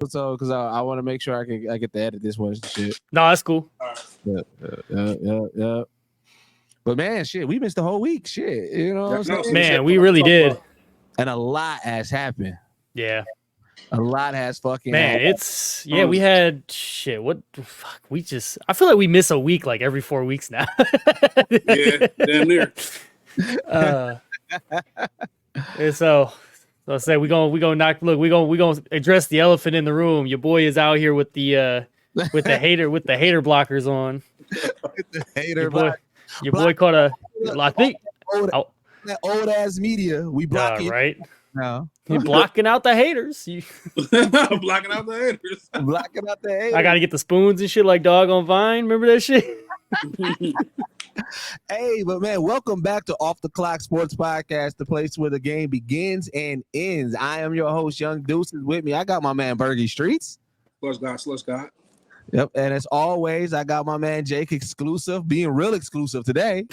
episode because I want to make sure I get to edit this one shit. No, that's cool. Yeah. But man, shit, we missed the whole week. Shit, you know what I'm saying? Man, we really did. And a lot has happened. Yeah. A lot has fucking man. Happened. We had shit. What the fuck? I feel like we miss a week like every 4 weeks now. Yeah, damn near. And so I say we gonna address the elephant in the room. Your boy is out here with the hater blockers on. Your boy caught a I think that old ass media. We blocking right. No. You're blocking out the haters. Blocking out the haters. Blocking out the haters. I gotta get the spoons and shit like dog on Vine. Remember that shit? Hey, but man, welcome back to Off the Clock Sports Podcast, the place where the game begins and ends. I am your host, Young Deuces. With me, I got my man Burgie Streetz. Slush God. Yep, and as always, I got my man Jake Xclusive, being real exclusive today.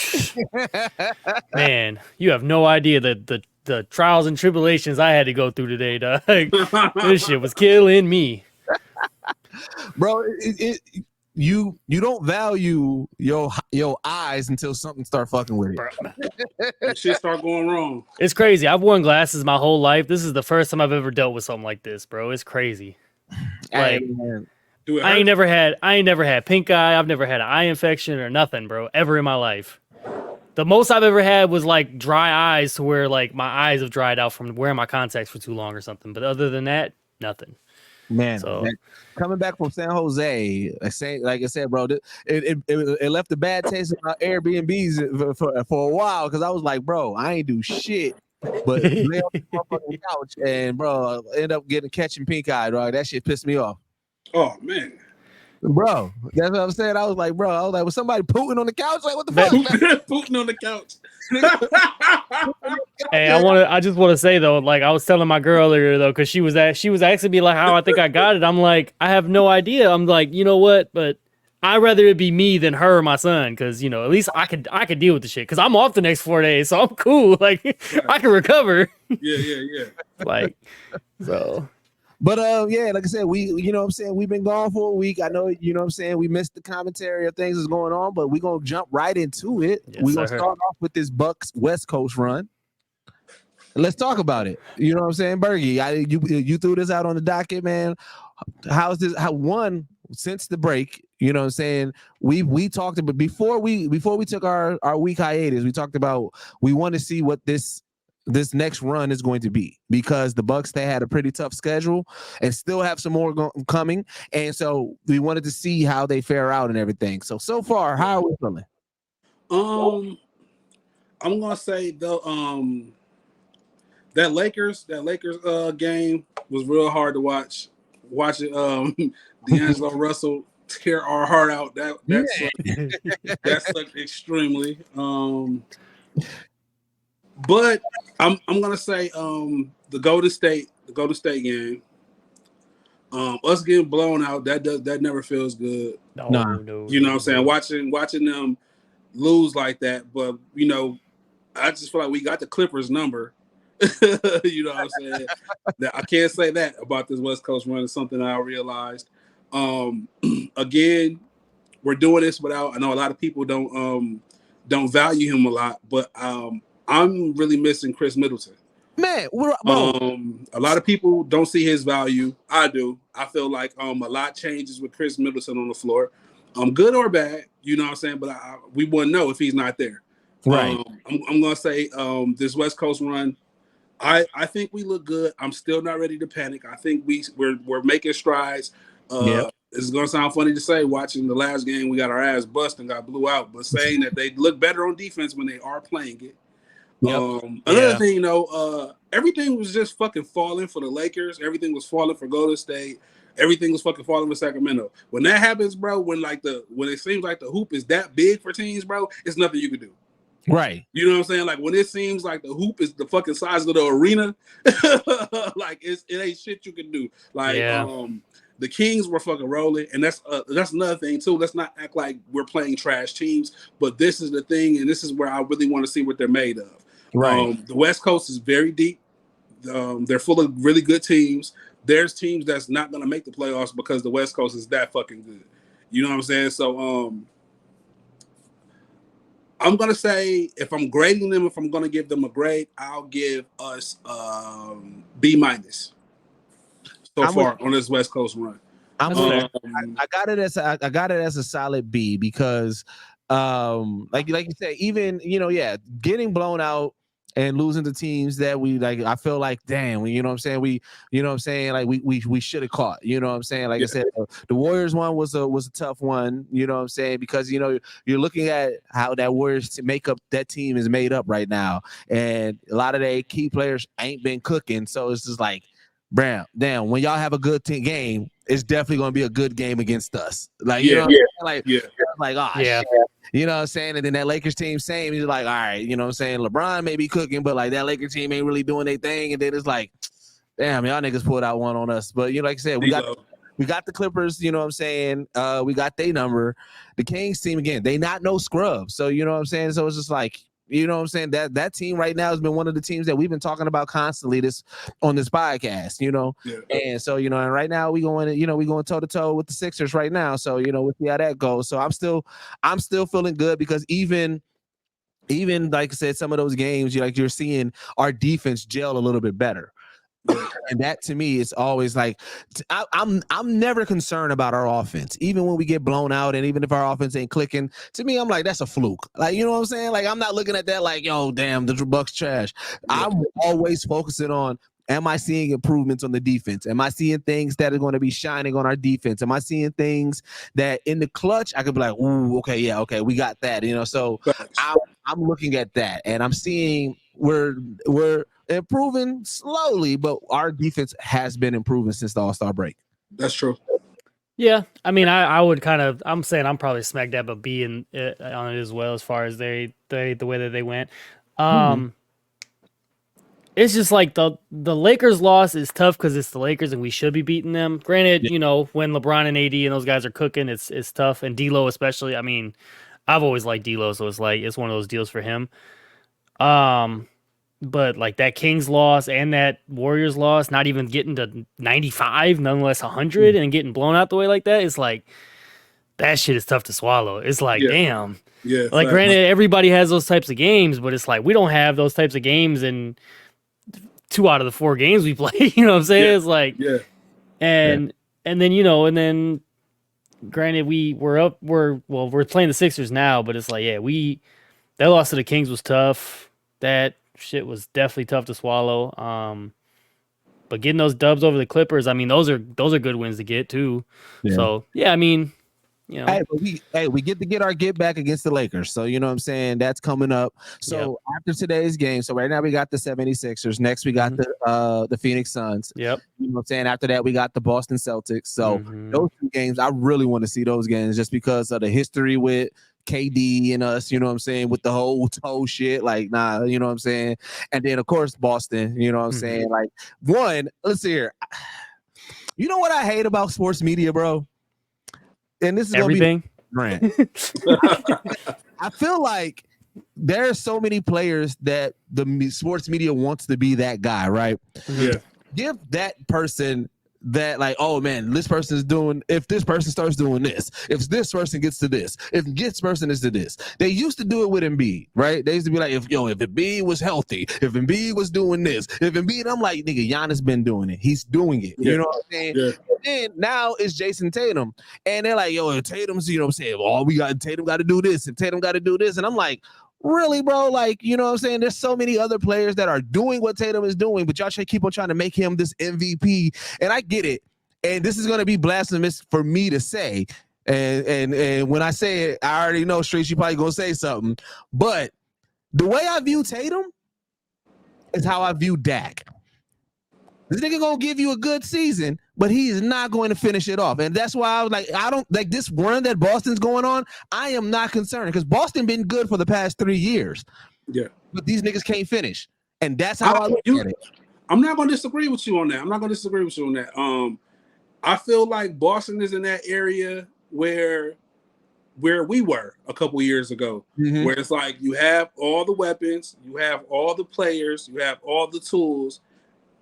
Man, you have no idea the trials and tribulations I had to go through today, dog. This shit was killing me. Bro, you don't value your eyes until something start fucking with you. Shit start going wrong. It's crazy. I've worn glasses my whole life. This is the first time I've ever dealt with something like this, bro. It's crazy. Like, I ain't never had pink eye. I've never had an eye infection or nothing, bro, ever in my life. The most I've ever had was like dry eyes to where like my eyes have dried out from wearing my contacts for too long or something. But other than that, nothing. Man, coming back from San Jose, like I said, bro, it left a bad taste in my Airbnbs for a while because I was like, bro, I ain't do shit but lay on the motherfucking couch and bro, end up catching pink eye, dog. That shit pissed me off. Oh man. Bro, that's what I'm saying. I was like, was somebody pooting on the couch? Like, what the fuck? Pooting on the couch. Hey, I just want to say though, like I was telling my girl earlier though, because she was asking me like how I think I got it. I'm like, I have no idea. I'm like, you know what? But I'd rather it be me than her or my son, because you know at least I could deal with the shit. Because I'm off the next 4 days, so I'm cool. Like I can recover. Yeah. Like so. But yeah, like I said, you know what I'm saying, we've been gone for a week. I know, you know what I'm saying, we missed the commentary of things that's going on, but we're gonna jump right into it. Yes, we're gonna start off with this Bucks West Coast run. Let's talk about it. You know what I'm saying, Burgie? You threw this out on the docket, man. How's this? Since the break, you know what I'm saying, we talked about before we took our week hiatus, we talked about we want to see what this next run is going to be, because the Bucks, they had a pretty tough schedule and still have some more coming, and so we wanted to see how they fare out and everything. So far, how are we feeling? I'm gonna say though, that Lakers game was real hard to watch. Watching D'Angelo Russell tear our heart out. That sucked extremely. But I'm gonna say the Golden State game, us getting blown out, that never feels good. No. You know what I'm saying? Watching them lose like that, but you know, I just feel like we got the Clippers number. You know what I'm saying? I can't say that about this West Coast run. It's something I realized. Again, we're doing this without. I know a lot of people don't value him a lot, but I'm really missing Chris Middleton. Man, a lot of people don't see his value. I do. I feel like a lot changes with Chris Middleton on the floor. Good or bad, you know what I'm saying? But we wouldn't know if he's not there. Right. I'm gonna say this West Coast run, I think we look good. I'm still not ready to panic. I think we're making strides. It's gonna sound funny to say, watching the last game, we got our ass bust and got blew out, but saying that they look better on defense when they are playing it. Another thing, you know, everything was just fucking falling for the Lakers. Everything was falling for Golden State. Everything was fucking falling for Sacramento. When that happens, bro, when it seems like the hoop is that big for teams, bro, it's nothing you can do. Right. You know what I'm saying? Like when it seems like the hoop is the fucking size of the arena, like it ain't shit you can do. Like the Kings were fucking rolling, and that's another thing too. Let's not act like we're playing trash teams, but this is the thing, and this is where I really want to see what they're made of. Right. The West Coast is very deep. They're full of really good teams, there's teams that's not going to make the playoffs because the West Coast is that fucking good. You know what I'm saying? So I'm going to say, if I'm grading them, if I'm going to give them a grade, I'll give us B- so far on this West Coast run. I got it as a solid B because like you said, even getting blown out and losing to teams that we like, I feel like, damn, you know what I'm saying? Like we should have caught, you know what I'm saying? Like I said, the Warriors one was a tough one, you know what I'm saying? Because you're looking at how that Warriors to make up that team is made up right now, and a lot of their key players ain't been cooking, so it's just like, damn, when y'all have a good game, it's definitely gonna be a good game against us. Like, you know what I'm saying? Like, oh shit. You know what I'm saying? And then that Lakers team, same. He's like, all right, you know what I'm saying? LeBron may be cooking, but like that Lakers team ain't really doing their thing. And then it's like, damn, y'all niggas pulled out one on us. But like I said, we got the Clippers, you know what I'm saying? We got their number. The Kings team, again, they not no scrubs. So you know what I'm saying? So it's just like, you know what I'm saying? That team right now has been one of the teams that we've been talking about constantly on this podcast, And so, and right now we going toe to toe with the Sixers right now. So, we'll see how that goes. So I'm still feeling good because even like I said, some of those games, you're seeing our defense gel a little bit better. And that to me is always like, I'm never concerned about our offense, even when we get blown out, and even if our offense ain't clicking. To me, I'm like, that's a fluke. Like, you know what I'm saying? Like, I'm not looking at that like, yo, damn, the Bucks trash. I'm always focusing on, am I seeing improvements on the defense? Am I seeing things that are going to be shining on our defense? Am I seeing things that in the clutch I could be like, ooh, okay, we got that. So I'm looking at that, and I'm seeing we're improving slowly, but our defense has been improving since the All-Star break. That's true. Yeah, I mean, I would I'm saying I'm probably smack dab a B on it as well, as far as the way that they went. It's just like the Lakers loss is tough because it's the Lakers and we should be beating them. Granted, when LeBron and AD and those guys are cooking, it's tough, and D'Lo especially. I mean, I've always liked D'Lo, so it's like it's one of those deals for him. But like that Kings loss and that Warriors loss, not even getting to 95, nonetheless 100, and getting blown out the way like that, it's like that shit is tough to swallow. It's like, damn. Yeah. Like, granted, everybody has those types of games, but it's like we don't have those types of games in 2 out of the 4 games we play. You know what I'm saying? Yeah. It's like, and then granted we're playing the Sixers now, but it's like, that loss to the Kings was tough. That shit was definitely tough to swallow. But getting those dubs over the Clippers, I mean, those are good wins to get too. Yeah. So I mean, Hey, we get to get our get back against the Lakers. So you know what I'm saying? That's coming up. So after today's game, so right now we got the 76ers. Next we got the Phoenix Suns. Yep. You know what I'm saying? After that, we got the Boston Celtics. So those 2 games, I really want to see those games just because of the history with KD and us, you know what I'm saying, with the whole toe shit, like, nah, you know what I'm saying? And then, of course, Boston, you know what I'm saying? Like, let's see here. You know what I hate about sports media, bro? And this is everything. Gonna be I feel like there are so many players that the sports media wants to be that guy, right? Yeah. Give that person that, like, oh man, this person is doing, if this person starts doing this, if this person gets to this, if this person is to this. They used to do it with Embiid, right? They used to be like, if Embiid was healthy, if Embiid was doing this, if Embiid, I'm like, nigga, Giannis been doing it. He's doing it. You know what I'm saying? Yeah. And now it's Jason Tatum. And they're like, yo, Tatum's, you know what I'm saying? Tatum got to do this, and Tatum got to do this. And I'm like, really, bro? Like, you know what I'm saying? There's so many other players that are doing what Tatum is doing, but y'all keep on trying to make him this MVP. And I get it. And this is going to be blasphemous for me to say. And when I say it, I already know, Streetz, you probably going to say something. But the way I view Tatum is how I view Dak. This nigga going to give you a good season, but he is not going to finish it off. And that's why I was like, I don't like this run that Boston's going on. I am not concerned because Boston been good for the past 3 years. Yeah. But these niggas can't finish. And that's how I look at it. I'm not going to disagree with you on that. I feel like Boston is in that area where we were a couple years ago, where it's like you have all the weapons, you have all the players, you have all the tools,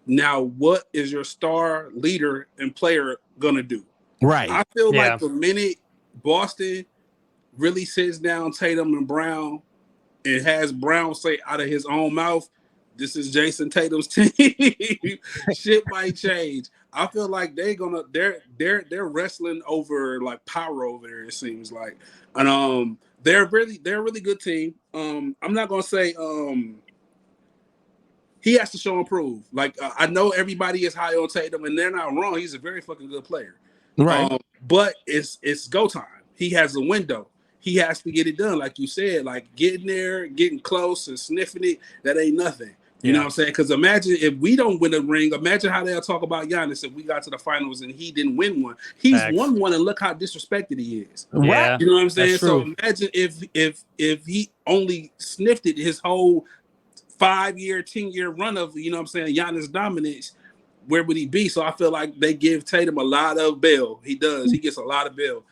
Now, what is your star leader and player gonna do? Right. I feel like the minute Boston really sits down Tatum and Brown and has Brown say out of his own mouth, "This is Jason Tatum's team," shit might change. I feel like they're wrestling over like power over there. It seems like, and they're a really good team. I'm not gonna say he has to show and prove. Like I know everybody is high on Tatum, and they're not wrong. He's a very fucking good player. Right. But it's go time. He has a window. He has to get it done, like you said, like getting there, getting close, and sniffing it. That ain't nothing. You know what I'm saying? Because imagine if we don't win a ring. Imagine how they'll talk about Giannis if we got to the finals and he didn't win one. He's won one, and look how disrespected he is. Yeah, you know what I'm saying? So imagine if he only sniffed it his whole 5-year, 10-year run of Giannis dominance. Where would he be? So I feel like they give Tatum a lot of bail. He does. He gets a lot of bail.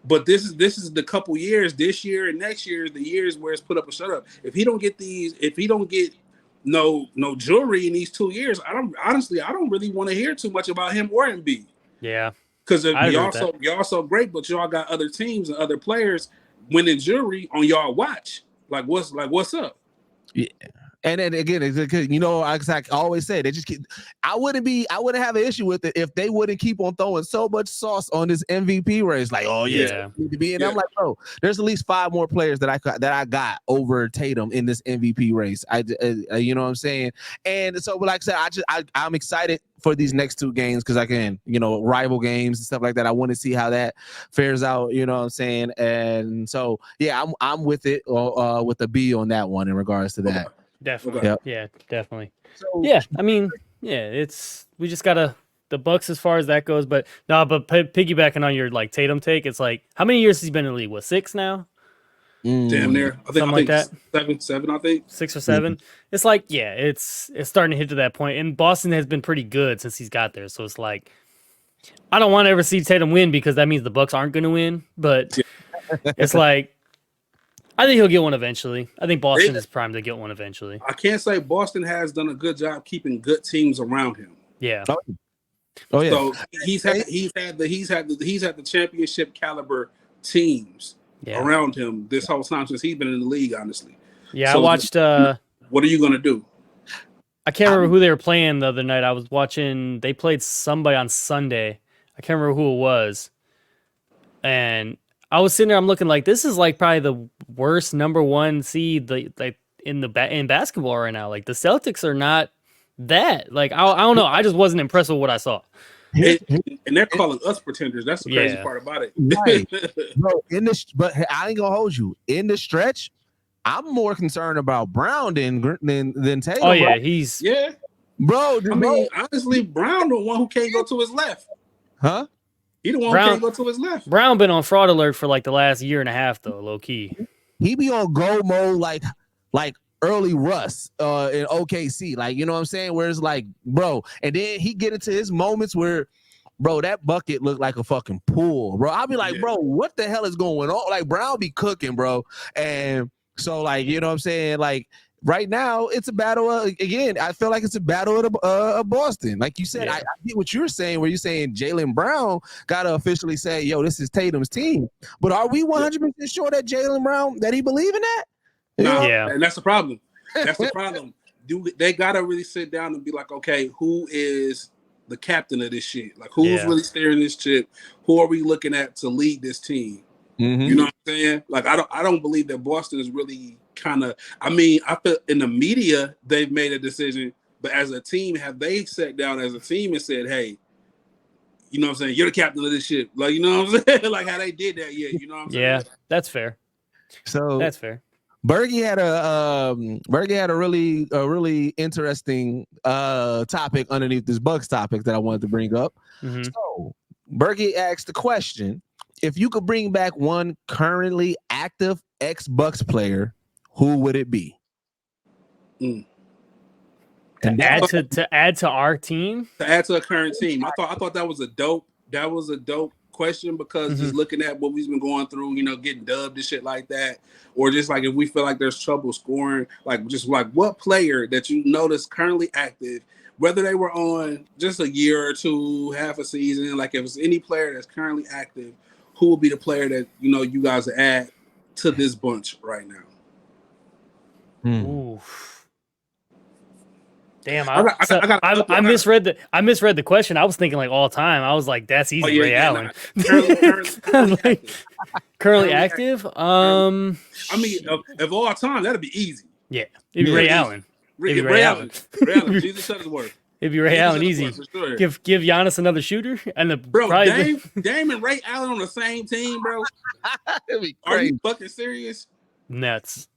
But this is the couple years. This year and next year is the years where it's put up or shut up. If he don't get no jewelry in these 2 years, I don't really want to hear too much about him or Embiid. Yeah. Because y'all so great, but y'all got other teams and other players winning jewelry on y'all watch. Like what's up? Yeah. And then again, I always say, I wouldn't have an issue with it if they wouldn't keep on throwing so much sauce on this MVP race. Like, oh yeah, need to be. And I'm like, bro, there's at least 5 more players that I got over Tatum in this MVP race. You know what I'm saying? And so, like I said, I'm excited for these next 2 games because I can, rival games and stuff like that. I want to see how that fares out. You know what I'm saying? And so, yeah, I'm with it with a B on that one in regards to that. Definitely. Yep. Yeah, definitely. So, I mean, we just gotta the Bucks as far as that goes, but piggybacking on your like Tatum take, it's like how many years has he been in the league? What, 6 now? Damn near. I think like that. 7, I think 6 or 7. It's like it's starting to hit to that point, and Boston has been pretty good since he's got there. So it's like I don't want to ever see Tatum win because that means the Bucks aren't going to win. But it's like. I think he'll get one eventually. I think Boston is primed to get one eventually. I can't say Boston has done a good job keeping good teams around him. Yeah. Oh yeah. So he's had the championship caliber teams around him this whole time since he's been in the league. Honestly. Yeah, so I watched. What are you gonna do? I can't remember who they were playing the other night. I was watching. They played somebody on Sunday. I can't remember who it was, and. I was sitting there, I'm looking like this is like probably the worst number 1 seed in basketball right now. Like the Celtics are not that. Like I don't know. I just wasn't impressed with what I saw. And they're calling us pretenders. That's the crazy part about it. Right. Bro, but I ain't gonna hold you. In the stretch, I'm more concerned about Brown than Tatum. Oh yeah, bro. I mean, honestly, Brown the one who can't go to his left. Huh? He the one who can't go to his left. Brown been on fraud alert for like the last year and a half though, low key. He be on go mode like early Russ in OKC, like you know what I'm saying? Where it's like, bro, and then he get into his moments where, bro, that bucket looked like a fucking pool, bro. I'll be like, bro, what the hell is going on? Like Brown be cooking, bro, and so like you know what I'm saying, like. Right now, it's a battle. Again, I feel like it's a battle of Boston. Like you said, I get what you're saying, where you're saying Jaylen Brown got to officially say, yo, this is Tatum's team. But are we 100% sure that Jaylen Brown, that he believe in that? And that's the problem. That's the problem. They got to really sit down and be like, okay, who is the captain of this shit? Like, who's really steering this ship? Who are we looking at to lead this team? You know what I'm saying? Like, I don't believe that Boston is really kind of. I mean, I feel in the media they've made a decision, but as a team, have they sat down as a team and said, "Hey, you know what I'm saying? You're the captain of this ship." Like, you know what I'm saying? Like how they did that. Yeah, you know what I'm saying? Yeah, that's fair. So that's fair. Burgie had a really interesting topic underneath this Bucks topic that I wanted to bring up. So Burgie asked the question: if you could bring back one currently active ex-Bucks player, who would it be? To add to our team? To add to a current team. I thought that was a dope question because just looking at what we've been going through, you know, getting dubbed and shit like that, or just like if we feel like there's trouble scoring, like just like what player that you notice currently active whether they were on just a year or two, half a season, like if it's any player that's currently active, who will be the player that you guys add to this bunch right now? Ooh. Damn, I misread the question. I was thinking like all time. I was like, that's easy, Ray Allen. Currently active. I mean, of all time, that'd be easy. Yeah, it'd be Ray Allen. Ray Allen. Jesus Shuttlesworth. It'd be Ray Allen, easy. Sure. Give Giannis another shooter, and Dame and Ray Allen on the same team, bro. Are you fucking serious? Nuts.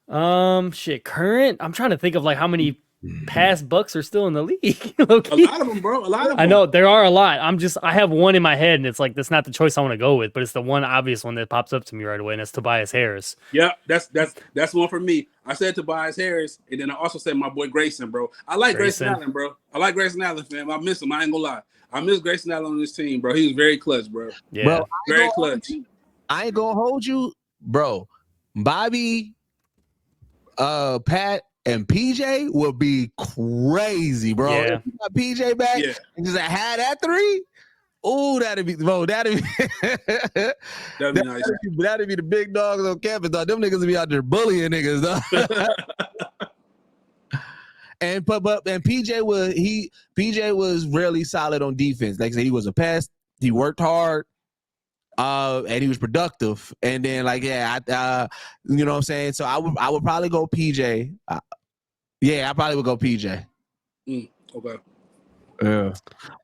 Shit. Current. I'm trying to think of like how many past Bucks are still in the league. Okay. A lot of them, bro. A lot of them. I know there are a lot. I have one in my head, and it's like that's not the choice I want to go with, but it's the one obvious one that pops up to me right away, and that's Tobias Harris. Yeah, that's one for me. I said Tobias Harris, and then I also said my boy Grayson, bro. I like Grayson Allen, bro. I like Grayson Allen, fam. I miss him. I ain't gonna lie. I miss Grayson Allen on this team, bro. He was very clutch, bro. Yeah, bro, very clutch. I ain't gonna hold you, bro. Bobby, Pat, and PJ will be crazy, bro. Yeah. If you got PJ back and just had that three, oh, that'd be nice. That'd be the big dogs on campus, dog. Them niggas be out there bullying niggas, dog. And PJ was really solid on defense. Like I said, he was a pest. He worked hard. And he was productive. And then you know what I'm saying? So I would probably go PJ. I probably would go PJ. Okay. Yeah.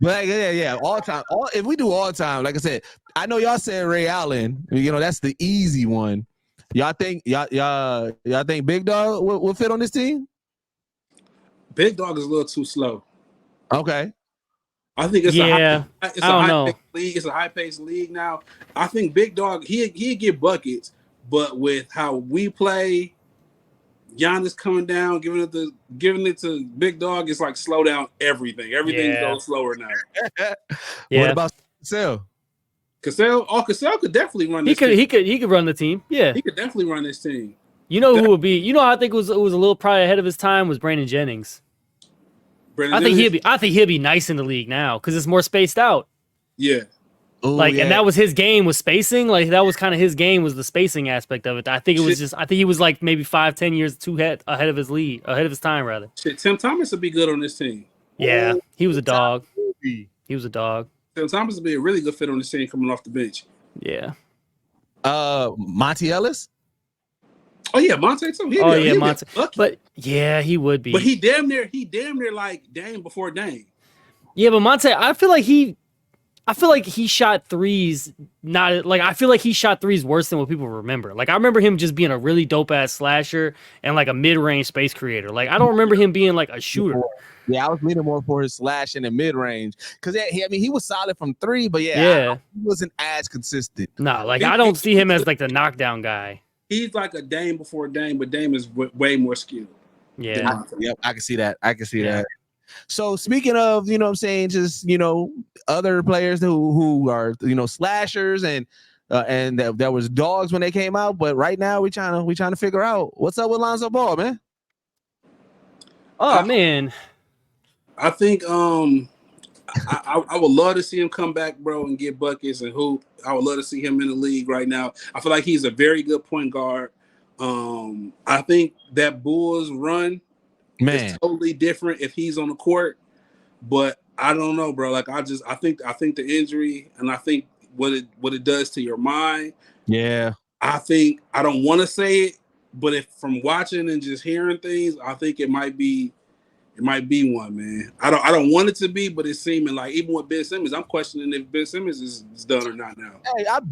But all time. If we do all time, like I said, I know y'all said Ray Allen. You know, that's the easy one. Y'all think Big Dog will fit on this team? Big Dog is a little too slow. Okay. I think it's I don't know. League. It's a high-paced league now. I think Big Dog, he'd get buckets, but with how we play, Giannis coming down, giving it to Big Dog, it's like slow down everything. Everything goes slower now. What about Cassell? Cassell could definitely run this team. He could run the team. Yeah. He could definitely run this team. You know who would be? You know, I think it was a little probably ahead of his time was Brandon Jennings. I think he'll be nice in the league now because it's more spaced out. Yeah. Ooh, and that was his game was spacing. Like that was kind of his game was the spacing aspect of it. I think he was like maybe 5-10 years ahead of his time rather. Shit, Tim Thomas would be good on this team. Yeah, he was a dog. He was a dog. Tim Thomas would be a really good fit on this team coming off the bench. Yeah. Monty Ellis. Oh yeah, Monte too. Monte. But yeah, he would be. But he damn near like Dame before Dame. Yeah, but Monte, I feel like he shot threes. I feel like he shot threes worse than what people remember. Like I remember him just being a really dope ass slasher and like a mid range space creator. Like I don't remember him being like a shooter. Yeah, I was leaning more for his slash in the mid range because he was solid from three, but he wasn't as consistent. No, like I don't see him as like the knockdown guy. He's like a Dame before Dame, but Dame is way more skilled. Yeah. Yep, I can see that. that. So speaking of, you know what I'm saying, just, you know, other players who are, you know, slashers and there was dogs when they came out, but right now we trying to figure out what's up with Lonzo Ball, man. Oh man. I think I would love to see him come back, bro, and get buckets and hoop. I would love to see him in the league right now. I feel like he's a very good point guard. I think that Bulls run is totally different if he's on the court, but I don't know, bro. Like I think the injury and I think what it does to your mind. Yeah. I think I don't want to say it, but if from watching and just hearing things, I think it might be one, man. I don't want it to be, but it's seeming like even with Ben Simmons, I'm questioning if Ben Simmons is done or not now. Hey, I've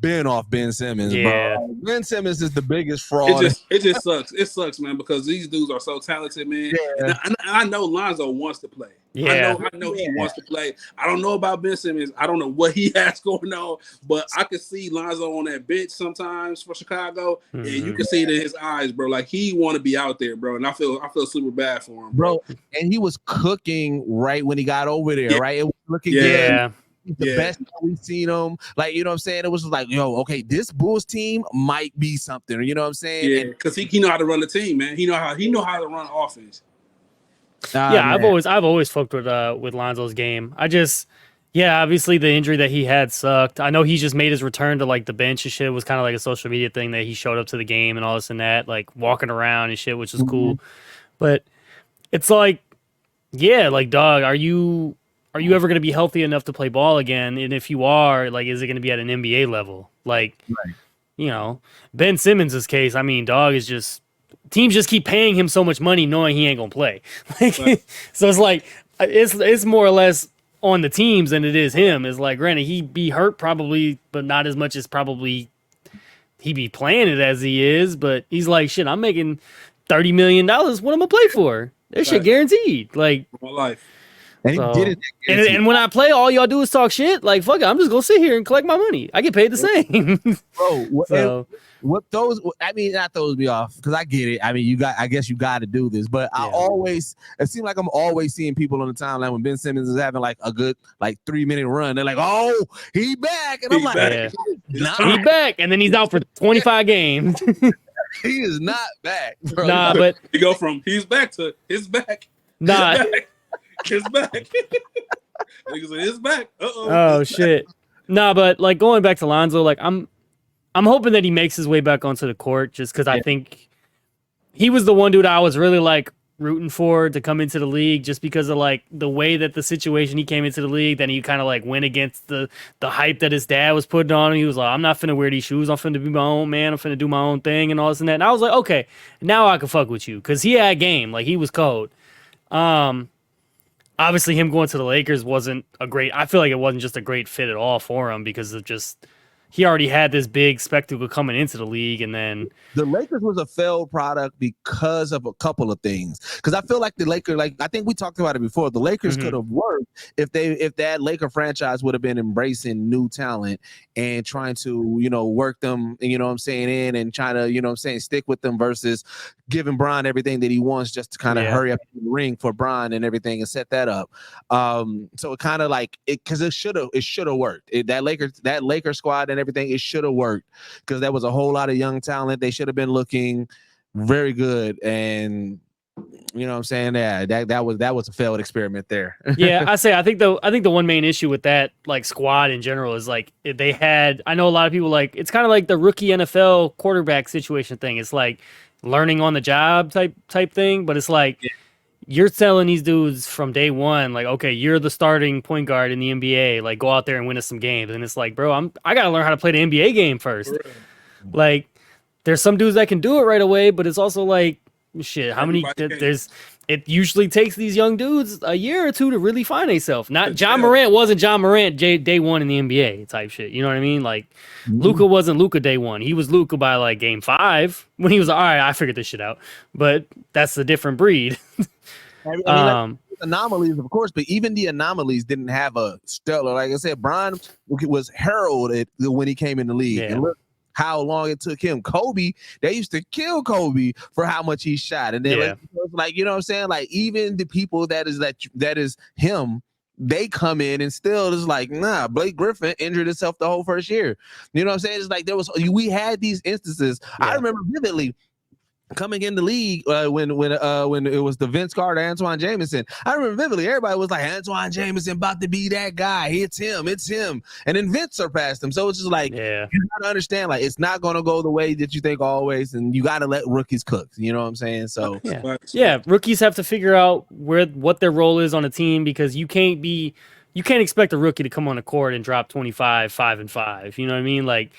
been off Ben Simmons, bro. Ben Simmons is the biggest fraud. It just sucks. It sucks, man, because these dudes are so talented, man. Yeah. And I know Lonzo wants to play. Yeah. I know he wants to play. I don't know about Ben Simmons. I don't know what he has going on, but I could see Lonzo on that bench sometimes for Chicago, and you can see it in his eyes, bro. Like he want to be out there, bro. And I feel super bad for him, bro. And he was cooking right when he got over there, right? It was looking good. The best we've seen him. Like, you know what I'm saying? It was like, yo, okay, this Bulls team might be something. You know what I'm saying? Yeah, because he know how to run the team, man. He know how to run offense. Yeah, I've always fucked with Lonzo's game. Obviously the injury that he had sucked. I know he just made his return to like the bench and shit. It was kind of like a social media thing that he showed up to the game and all this and that, like walking around and shit, which was cool. But it's like, yeah, like dog, are you ever going to be healthy enough to play ball again? And if you are, like, is it going to be at an NBA level? Like, Ben Simmons' case, I mean, dog is just teams just keep paying him so much money knowing he ain't gonna play. So it's like it's more or less on the teams than it is him. It's like, granted, he be hurt probably, but not as much as probably he be playing it as he is. But he's like, shit, I'm making $30 million. What am I gonna play for? This shit guaranteed. Like my life. And he did it. And when I play, all y'all do is talk shit. Like, fuck it, I'm just gonna sit here and collect my money. I get paid the same. Bro, not throws me off, because I get it. I mean, I guess you got to do this, but it seems like I'm always seeing people on the timeline when Ben Simmons is having like a good 3-minute run. They're like, "Oh, he back," and I'm like, he back, and then he's out for 25 games. He is not back, bro. Nah, but you go from he's back to his back. Nah, his back. Niggas say his back. Oh shit. Nah, but like going back to Lonzo, like I'm hoping that he makes his way back onto the court, just because I think he was the one dude I was really like rooting for to come into the league, just because of like the way that the situation he came into the league. Then he kind of like went against the hype that his dad was putting on him. He was like, I'm not finna wear these shoes. I'm finna be my own man. I'm finna do my own thing and all this and that. And I was like, okay, now I can fuck with you, because he had game. Like, he was cold. Obviously him going to the Lakers I feel like it wasn't just a great fit at all for him, because of just he already had this big spectacle coming into the league, and then the Lakers was a failed product because of a couple of things. Because I feel like the Lakers, like I think we talked about it before, the Lakers could have worked if that Laker franchise would have been embracing new talent and trying to, work them, in and trying to, stick with them, versus giving Bron everything that he wants just to kind of hurry up in the ring for Bron and everything and set that up. So it kind of like because it should have worked. That Laker squad and everything, it should have worked, because there was a whole lot of young talent. They should have been looking very good, and you know what I'm saying? Yeah, that was a failed experiment there. I think the one main issue with that like squad in general is like they had, I know a lot of people like, it's kind of like the rookie NFL quarterback situation thing. It's like learning on the job type thing, but it's like you're telling these dudes from day one, like, okay, you're the starting point guard in the NBA, like go out there and win us some games. And it's like, bro, I gotta learn how to play the NBA game first. Like, there's some dudes that can do it right away, but it's also like, shit, how many it usually takes these young dudes a year or two to really find themselves. Not John Morant wasn't John Morant day one in the NBA type shit. You know what I mean? Like Luka wasn't Luka day one. He was Luka by like game 5 when he was like, all right, I figured this shit out. But that's a different breed. Anomalies, of course, but even the anomalies didn't have a stellar. Like I said, Bron was heralded when he came in the league. And look how long it took him. Kobe, they used to kill Kobe for how much he shot. And then like, you know what I'm saying? Like, even the people that is him, they come in and still is like, nah, Blake Griffin injured himself the whole first year. You know what I'm saying? It's like we had these instances. I remember vividly coming in the league when it was the Vince Carter, Antoine Jameson. I remember vividly, everybody was like, Antoine Jameson about to be that guy. It's him. And then Vince surpassed him. So it's just like, you gotta understand, like, it's not gonna go the way that you think always, and you gotta let rookies cook. You know what I'm saying? So rookies have to figure out what their role is on a team, because you can't expect a rookie to come on the court and drop 25, 5 and 5. You know what I mean? Like,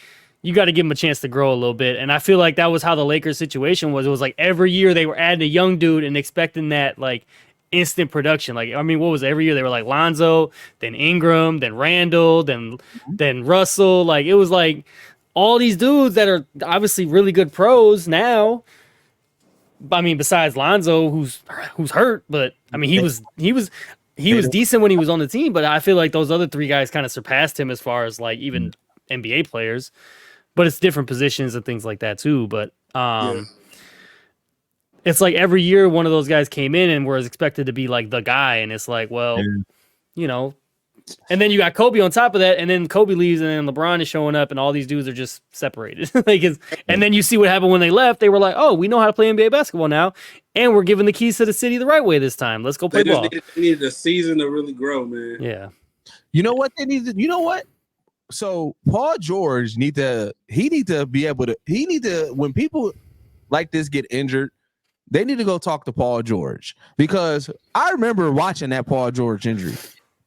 you got to give him a chance to grow a little bit. And I feel like that was how the Lakers situation was. It was like every year they were adding a young dude and expecting that like instant production. Like, I mean, what was it? Every year they were like Lonzo, then Ingram, then Randall, then Russell. Like, it was like all these dudes that are obviously really good pros now. I mean, besides Lonzo, who's hurt, but I mean, he was decent when he was on the team, but I feel like those other 3 guys kind of surpassed him as far as like even NBA players. But it's different positions and things like that too. But it's like every year one of those guys came in and was expected to be like the guy, and it's like, well, you know, And then you got Kobe on top of that, and then Kobe leaves, and then LeBron is showing up, and all these dudes are just separated. And then you see what happened when they left. They were like, "Oh, we know how to play NBA basketball now, and we're giving the keys to the city the right way this time. Let's go play ball." They needed a season to really grow, man. Yeah. You know what they needed? You know what? So Paul George need to be able to. He need to, when people like this get injured, they need to go talk to Paul George, because I remember watching that Paul George injury.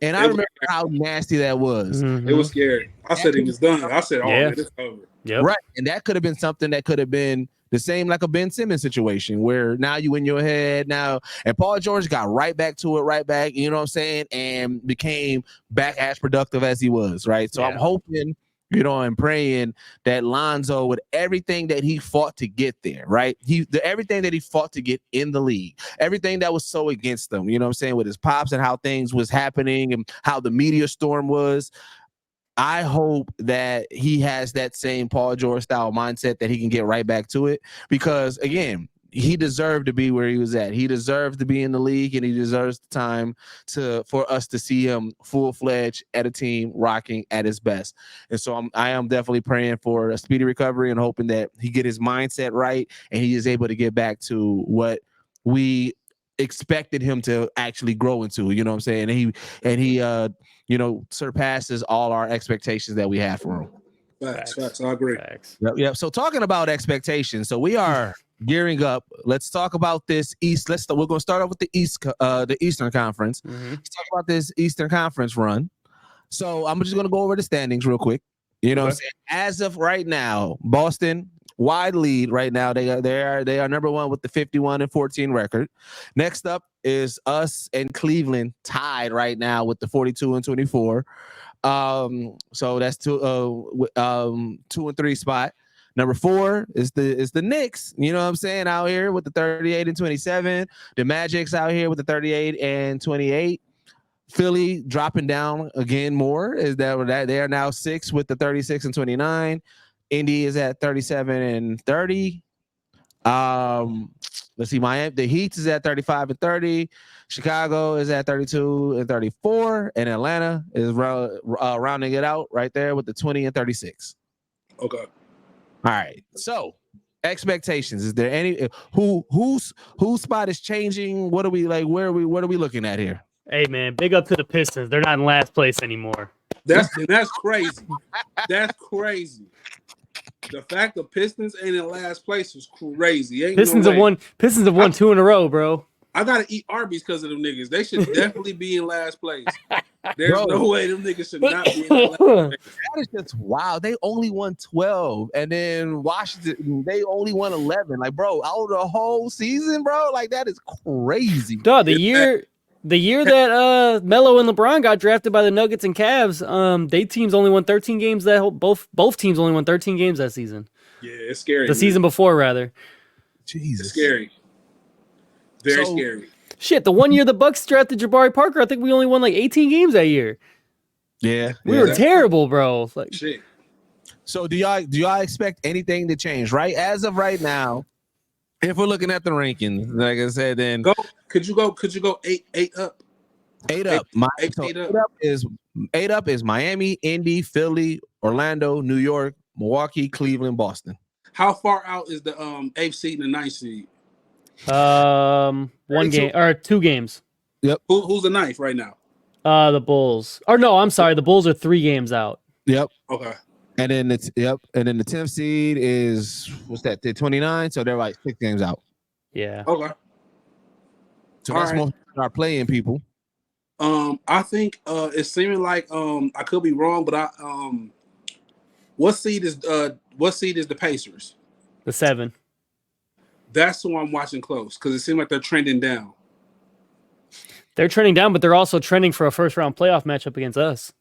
And I remember how nasty that was. Mm-hmm. It was scary. I said he was done. I said, man, it's over. Yep. Right. And that could have been something that could have been the same like a Ben Simmons situation, where now you in your head now. And Paul George got right back to it, you know what I'm saying? And became back as productive as he was, right? So I'm hoping, you know, and praying that Lonzo, with everything that he fought to get there, right? Everything that he fought to get in the league, everything that was so against him, you know what I'm saying, with his pops and how things was happening and how the media storm was. I hope that he has that same Paul George style mindset, that he can get right back to it, because again, he deserved to be where he was at. He deserved to be in the league, and he deserves the time for us to see him full-fledged at a team rocking at his best. And so I am definitely praying for a speedy recovery and hoping that he get his mindset right and he is able to get back to what we expected him to actually grow into, you know what I'm saying? And he you know, surpasses all our expectations that we have for him. Facts. I agree. Yep. So talking about expectations, so we are gearing up. Let's talk about this East. We're going to start off with the Eastern Conference. Mm-hmm. Let's talk about this Eastern Conference run. So I'm just going to go over the standings real quick. You know what I'm saying? As of right now, Boston wide lead right now. They are number one with the 51-14 record. Next up is us and Cleveland tied right now with the 42-24. So that's 2 and 3 spot. Number 4 is the Knicks, you know what I'm saying, out here with the 38-27. The Magic's out here with the 38-28. Philly dropping down again more, is that they are now 6 with the 36-29. Indy is at 37-30. Let's see, Miami, the Heat is at 35-30. Chicago is at 32-34, and Atlanta is rounding it out right there with the 20-36. Okay. All right. So expectations. Is there any whose spot is changing? What are we like? What are we looking at here? Hey man, big up to the Pistons. They're not in last place anymore. That's crazy. That's crazy. The fact the Pistons ain't in last place was crazy. Pistons have won 2 in a row, bro. I gotta eat Arby's because of them niggas. They should definitely be in last place. There's no way them niggas should not be in last place. That is just wow. They only won 12, and then Washington, they only won 11. Like, bro, out of the whole season, bro, like that is crazy. Dog, the year that Melo and LeBron got drafted by the Nuggets and Cavs, they teams only won 13 games. Both teams only won 13 games that season. Yeah, it's scary. The season before, rather. Jesus, it's scary. Very scary. Shit, the one year the Bucks drafted Jabari Parker, I think we only won like 18 games that year. Yeah, we were terrible, bro. Like, shit. So do y'all expect anything to change? Right, as of right now, if we're looking at the rankings, like I said, then could you go eight up? 8 up. Eight up is Miami, Indy, Philly, Orlando, New York, Milwaukee, Cleveland, Boston. How far out is the 8th seed and the 9th seed? 1 game or 2 games. Yep. Who's the 9th right now? The Bulls. Or no, I'm sorry. The Bulls are 3 games out. Yep. Okay. And then and then the 10th seed is what's that? The 29. So they're like 6 games out. Yeah. Okay. So that's most of our playing people. I think it's seeming like I could be wrong, but what seed is the Pacers? The 7. That's who I'm watching close because it seems like they're trending down. They're trending down, but they're also trending for a first-round playoff matchup against us.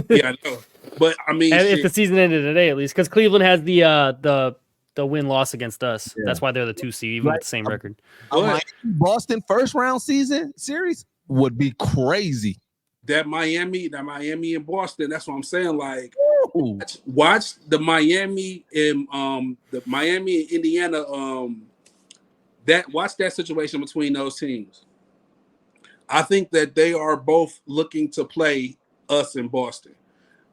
Yeah, I know. But I mean, if the season ended today, at least, because Cleveland has the win-loss against us. Yeah. That's why they're the 2 seed, even with the same record. Boston first-round series would be crazy. That Miami and Boston. That's what I'm saying. Like, watch the Miami and Indiana. Watch that situation between those teams. I think that they are both looking to play us in Boston.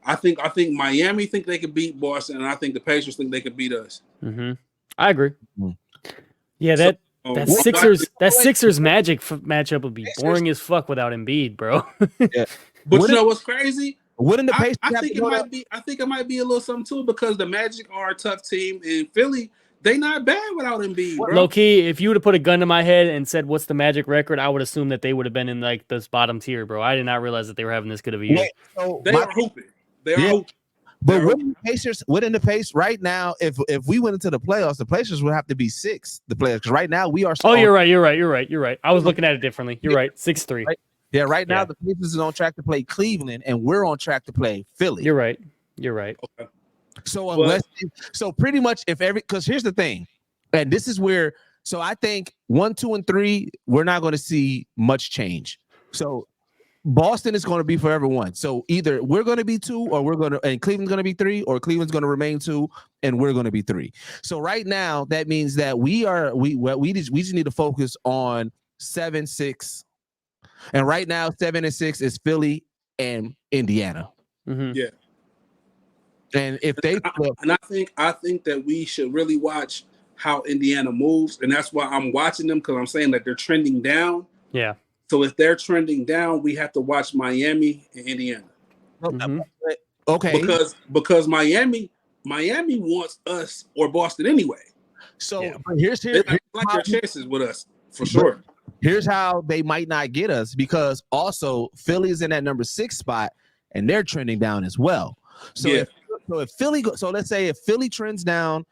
I think Miami think they could beat Boston, and I think the Pacers think they could beat us. Mm-hmm. I agree. Mm-hmm. Yeah, that Sixers Magic matchup would be boring as fuck without Embiid, bro. Yeah. But you know what's crazy? Wouldn't the Pacers I think it might be a little something too, because the Magic are a tough team, and Philly, they not bad without Embiid, bro. Low key, if you would have put a gun to my head and said, "What's the Magic record?" I would assume that they would have been in like this bottom tier, bro. I did not realize that they were having this good of a year. So they are hooping. They are hooping. But wouldn't the Pacers right now, if we went into the playoffs, the Pacers would have to be 6. The players, because right now we are. Oh, you're right. I was looking at it differently. You're right. 6-3. Right? Yeah, right now the Pacers is on track to play Cleveland, and we're on track to play Philly. You're right. Okay. So pretty much because here's the thing, and this is where. So I think 1, 2, and 3, we're not going to see much change. So Boston is going to be for everyone. So either we're going to be 2, or and Cleveland's going to be 3, or Cleveland's going to remain 2, and we're going to be 3. So right now that means that we just need to focus on 7, 6. And right now, 7 and 6 is Philly and Indiana. Mm-hmm. Yeah. And if they I think that we should really watch how Indiana moves, and that's why I'm watching them, because I'm saying that they're trending down. Yeah. So if they're trending down, we have to watch Miami and Indiana. Mm-hmm. Okay. Because Miami wants us or Boston anyway. So here's their chances with us for sure. Here's how they might not get us, because also Philly is in that number 6 spot and they're trending down as well. So if Philly let's say if Philly trends down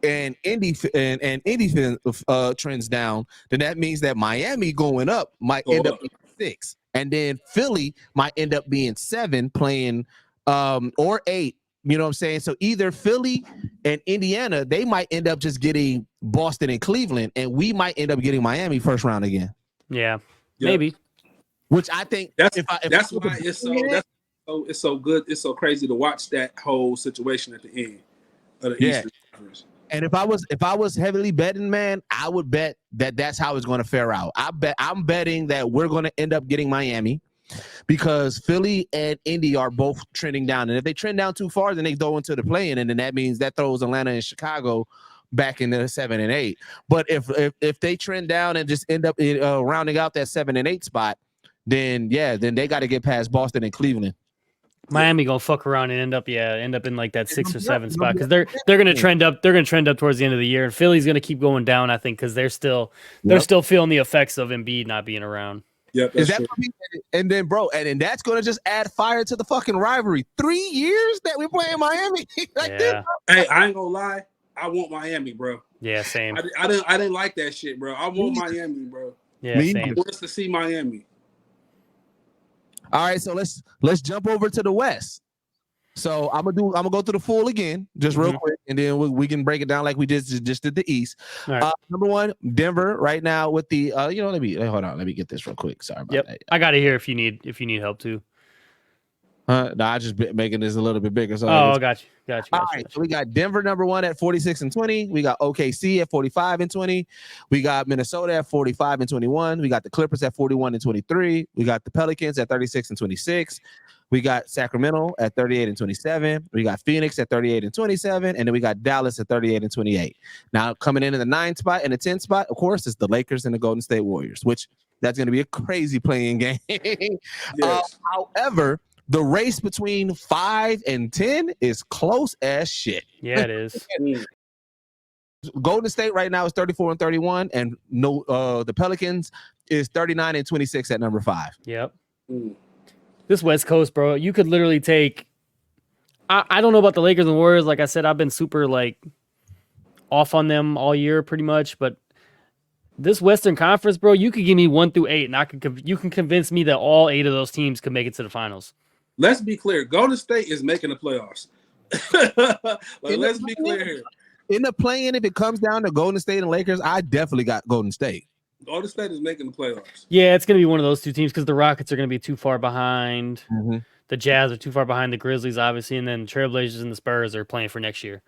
and Indy trends down, then that means that Miami going up might end up being 6, and then Philly might end up being 7 playing or 8. You know what I'm saying? So either Philly and Indiana, they might end up just getting Boston and Cleveland, and we might end up getting Miami first round again. Yeah, maybe. Which I think that's why it's so good. It's so crazy to watch that whole situation at the end of the Eastern Conference. And if I was heavily betting, man, I would bet that that's how it's going to fare out. I'm betting that we're going to end up getting Miami, because Philly and Indy are both trending down, and if they trend down too far, then they go into the play-in, and then that means that throws Atlanta and Chicago back into 7 and 8. But if they trend down and just end up rounding out that 7 and 8 spot, then they got to get past Boston and Cleveland. Miami gonna fuck around and end up in like that 6 or 7 spot, because they're gonna trend up. They're gonna trend up towards the end of the year, and Philly's gonna keep going down, I think, because they're still feeling the effects of Embiid not being around. Yep, is that and then that's gonna just add fire to the fucking rivalry. 3 years that we play in Miami. Hey, I ain't gonna lie, I want Miami, bro. Yeah, same. I didn't like that shit, bro. I want Miami, bro. Yeah, same. I want us to see Miami. All right, so let's jump over to the West. So I'm gonna go through the full again, just real quick, and then we can break it down like we just did the East. Right. Number 1, Denver right now with the let me get this real quick. Sorry about that. I got it here if you need help too. No, I just making this a little bit bigger. So got you. All right, so we got Denver number 1 at 46-20. We got OKC at 45-20. We got Minnesota at 45-21. We got the Clippers at 41-23. We got the Pelicans at 36-26. We got Sacramento at 38-27. We got Phoenix at 38-27, and then we got Dallas at 38-28. Now coming in the 9th spot and the 10th spot, of course, is the Lakers and the Golden State Warriors, which that's going to be a crazy playing game. Yes. However, the race between 5 and 10 is close as shit. Yeah, it is. Golden State right now is 34-31, and the Pelicans is 39-26 at number 5. Yep. This West Coast, bro, you could literally take. I don't know about the Lakers and Warriors. Like I said, I've been super off on them all year, pretty much. But this Western Conference, bro, you could give me 1 through 8, and you can convince me that all 8 of those teams could make it to the finals. Let's be clear. Golden State is making the playoffs. Let's be clear here. In the play-in, if it comes down to Golden State and Lakers, I definitely got Golden State. Golden State is making the playoffs. Yeah, it's going to be one of those 2 teams, because the Rockets are going to be too far behind. Mm-hmm. The Jazz are too far behind the Grizzlies, obviously, and then the Trailblazers and the Spurs are playing for next year.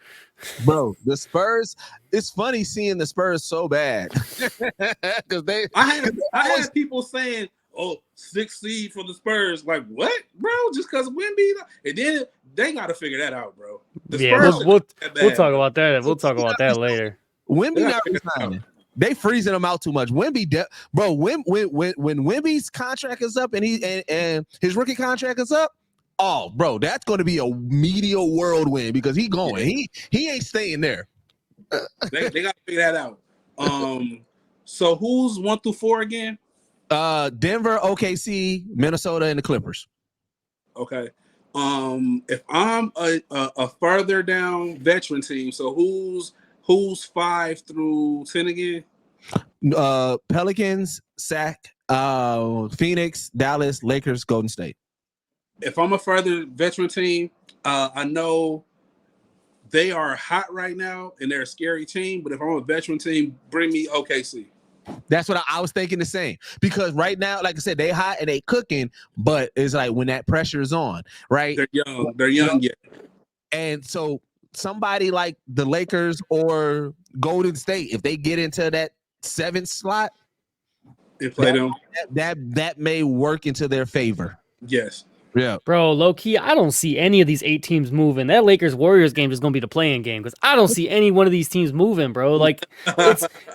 Bro, the Spurs, it's funny seeing the Spurs so bad. Because I had people saying, oh, 6th seed for the Spurs. Like, what, bro? Just because Wemby? And then they got to figure that out, bro. The Spurs we'll talk about that. We'll talk about that later. Wemby not resigning. They freezing him out too much. Wemby, bro. When Wemby's contract is up and his rookie contract is up, oh, bro, that's going to be a media whirlwind because he going. Yeah. He ain't staying there. They got to figure that out. So who's 1 through 4 again? Denver, OKC, Minnesota, and the Clippers. Okay. If I'm a further down veteran team, so who's 5 through 10 again? Pelicans, Phoenix, Dallas, Lakers, Golden State. If I'm a further veteran team, I know they are hot right now and they're a scary team. But if I'm a veteran team, bring me OKC. That's what I was thinking the same. Because right now, like I said, they hot and they cooking, but it's like when that pressure is on, right? They're young yet. And so somebody like the Lakers or Golden State, if they get into that 7th slot, they play them. That may work into their favor. Yes. Yeah. Bro, low key, I don't see any of these 8 teams moving. That Lakers Warriors game is going to be the playing game because I don't see any one of these teams moving, bro. Like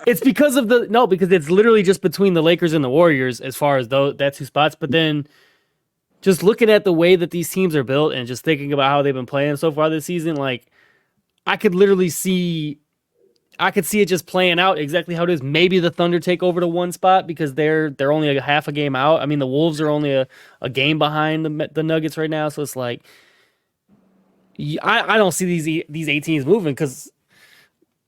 it's because of because it's literally just between the Lakers and the Warriors as far as that 2 spots. But then just looking at the way that these teams are built and just thinking about how they've been playing so far this season, like I could see it just playing out exactly how it is. Maybe the Thunder take over to 1 spot because they're only a half a game out. I mean, the Wolves are only a game behind the Nuggets right now. So it's like, I don't see these 8 teams moving because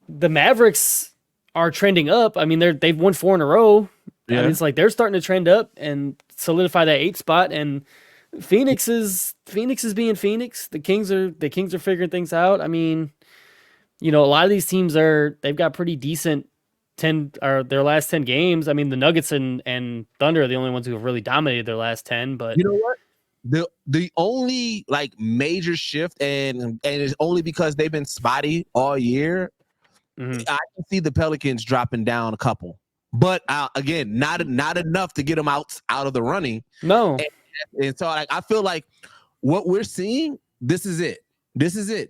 the Mavericks are trending up. I mean, they've won 4 in a row. Yeah. I mean, it's like they're starting to trend up and solidify that 8 spot. And Phoenix is being Phoenix. The Kings are figuring things out. I mean, a lot of these teams they've got pretty decent their last 10 games. I mean, the Nuggets and Thunder are the only ones who have really dominated their last 10, but you know what? The only like major shift and it's only because they've been spotty all year. Mm-hmm. I can see the Pelicans dropping down a couple, but again, not enough to get them out of the running. No. And so I feel like what we're seeing, this is it.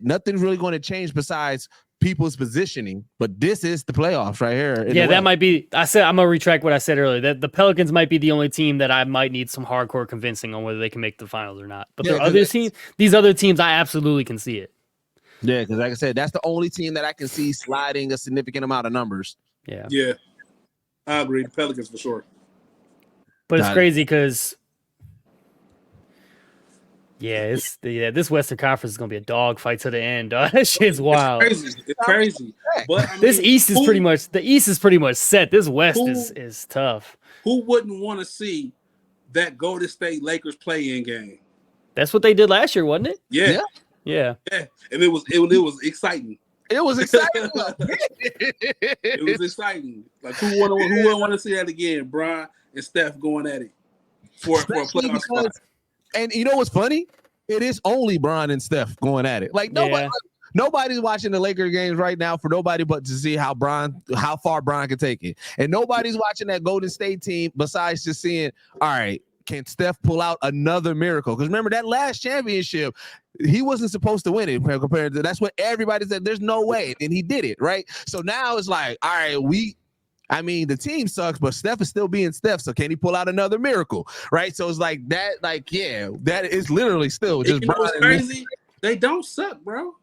Nothing's really going to change besides people's positioning, but this is the playoffs right here. Yeah, that might be. I'm gonna retract what I said earlier. That the Pelicans might be the only team that I might need some hardcore convincing on whether they can make the finals or not. But these other teams, I absolutely can see it. Yeah, because like I said, that's the only team that I can see sliding a significant amount of numbers. Yeah, I agree. The Pelicans for sure. But it's crazy because. Yeah, this Western Conference is gonna be a dog fight to the end. Dog. That shit's wild. It's crazy. But I mean, this East is pretty much set. This West is tough. Who wouldn't want to see that Golden State Lakers play-in game? That's what they did last year, wasn't it? Yeah. And it was exciting. It was exciting. It was exciting. Like who wouldn't want to see that again? Bron and Steph going at it for a playoff spot. And you know what's funny? It is only Bron and Steph going at it. Like nobody's watching the Lakers games right now for nobody but to see how far Bron can take it. And nobody's watching that Golden State team besides just seeing, all right, can Steph pull out another miracle? Because remember that last championship, he wasn't supposed to win it compared to that's what everybody said. There's no way. And he did it, right? So now it's like, all right, the team sucks, but Steph is still being Steph. So can he pull out another miracle? Right. So it's like that, that is literally still just crazy. They don't suck, bro.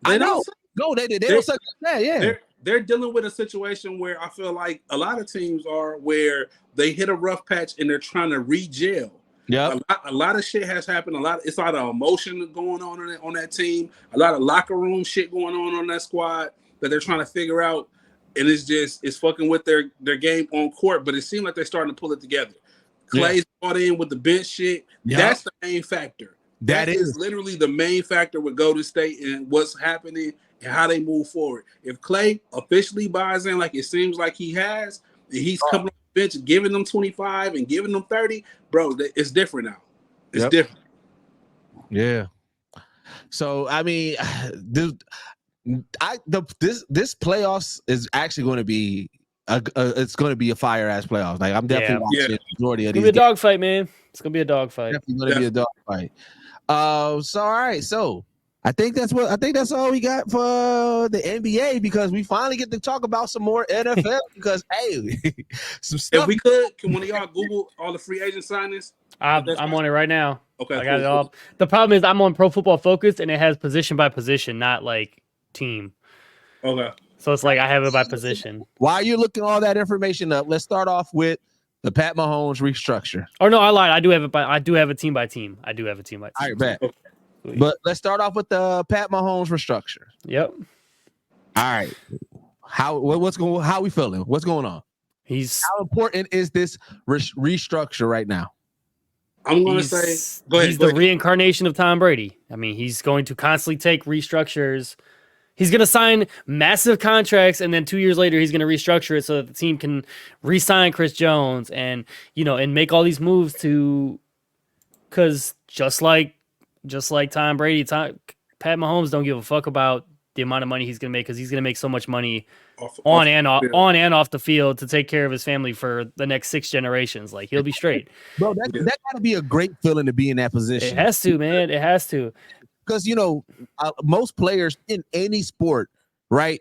I know. No, they don't suck. Yeah. They're dealing with a situation where I feel like a lot of teams are where they hit a rough patch and they're trying to re-gel. Yeah. A lot of shit has happened. It's a lot of emotion going on that team. A lot of locker room shit going on that squad that they're trying to figure out. And it's fucking with their game on court, but it seemed like they're starting to pull it together. Clay's brought in with the bench shit. Yep. That's the main factor. That is literally the main factor with Golden State and what's happening and how they move forward. If Clay officially buys in like it seems like he has, and he's coming off the bench giving them 25 and giving them 30, bro, it's different now. It's different. Yeah. So, I mean, this playoffs is actually going to be it's going to be a fire ass playoffs. Like I'm definitely watching the majority of these. It's gonna be a dogfight, man. It's gonna be a dogfight. Definitely going to be a dogfight. So all right, so I think that's all we got for the NBA because we finally get to talk about some more NFL because hey, some stuff. If we could, can one of y'all Google all the free agent signings? I'm on it right now. Okay, I got it all. The problem is I'm on Pro Football Focus and it has position by position, not like team. Okay. So it's like I have it by position. While you're looking all that information up, let's start off with the Pat Mahomes restructure. Oh no, I lied. I do have a team by team. All right, bet. But let's start off with the Pat Mahomes restructure. Yep. All right. How we feeling? What's going on? How important is this restructure right now? I'm going to say, go ahead. He's the reincarnation of Tom Brady. I mean, he's going to constantly take restructures. He's going to sign massive contracts, and then 2 years later, he's going to restructure it so that the team can re-sign Chris Jones and make all these moves because just like Tom Brady, Pat Mahomes don't give a fuck about the amount of money he's going to make because he's going to make so much money on and off the field to take care of his family for the next 6 generations. Like he'll be straight. Bro, that got to be a great feeling to be in that position. It has to, man. It has to. Because most players in any sport, right?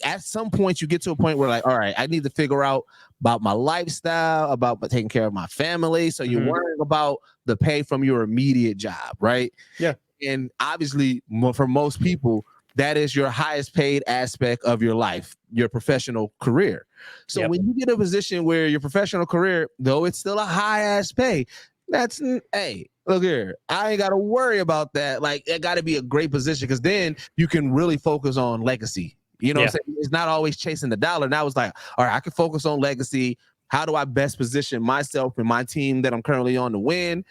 At some point you get to a point where like, all right, I need to figure out about my lifestyle, about taking care of my family. So you're worrying about the pay from your immediate job, right? Yeah. And obviously, for most people, that is your highest paid aspect of your life, your professional career. So when you get a position where your professional career, though it's still a high ass pay, that's hey. Look here, I ain't got to worry about that. Like, it got to be a great position because then you can really focus on legacy. You know what I'm saying? It's not always chasing the dollar. Now it's like, all right, I can focus on legacy. How do I best position myself and my team that I'm currently on to win?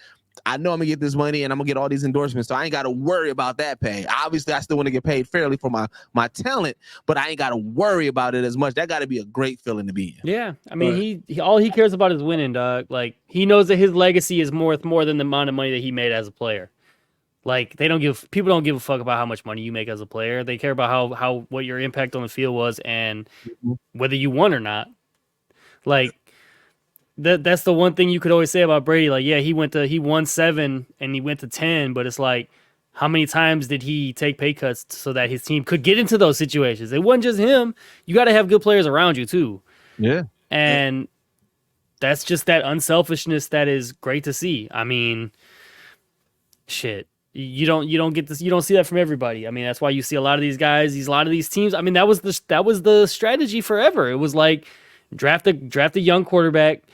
I know I'm going to get this money and I'm going to get all these endorsements, so I ain't got to worry about that pay. Obviously, I still want to get paid fairly for my talent, but I ain't got to worry about it as much. That got to be a great feeling to be in. Yeah, I mean, he all he cares about is winning, dog. Like, he knows that his legacy is more than the amount of money that he made as a player. Like, people don't give a fuck about how much money you make as a player. They care about how what your impact on the field was and whether you won or not. Like, that's the one thing you could always say about Brady. Like, yeah, he won 7 and he went to 10, but it's like, how many times did he take pay cuts so that his team could get into those situations? It wasn't just him. You got to have good players around you too. Yeah. And that's just that unselfishness that is great to see. I mean, shit. You don't get this. You don't see that from everybody. I mean, that's why you see a lot of these guys, a lot of these teams. I mean, that was the strategy forever. It was like draft a young quarterback.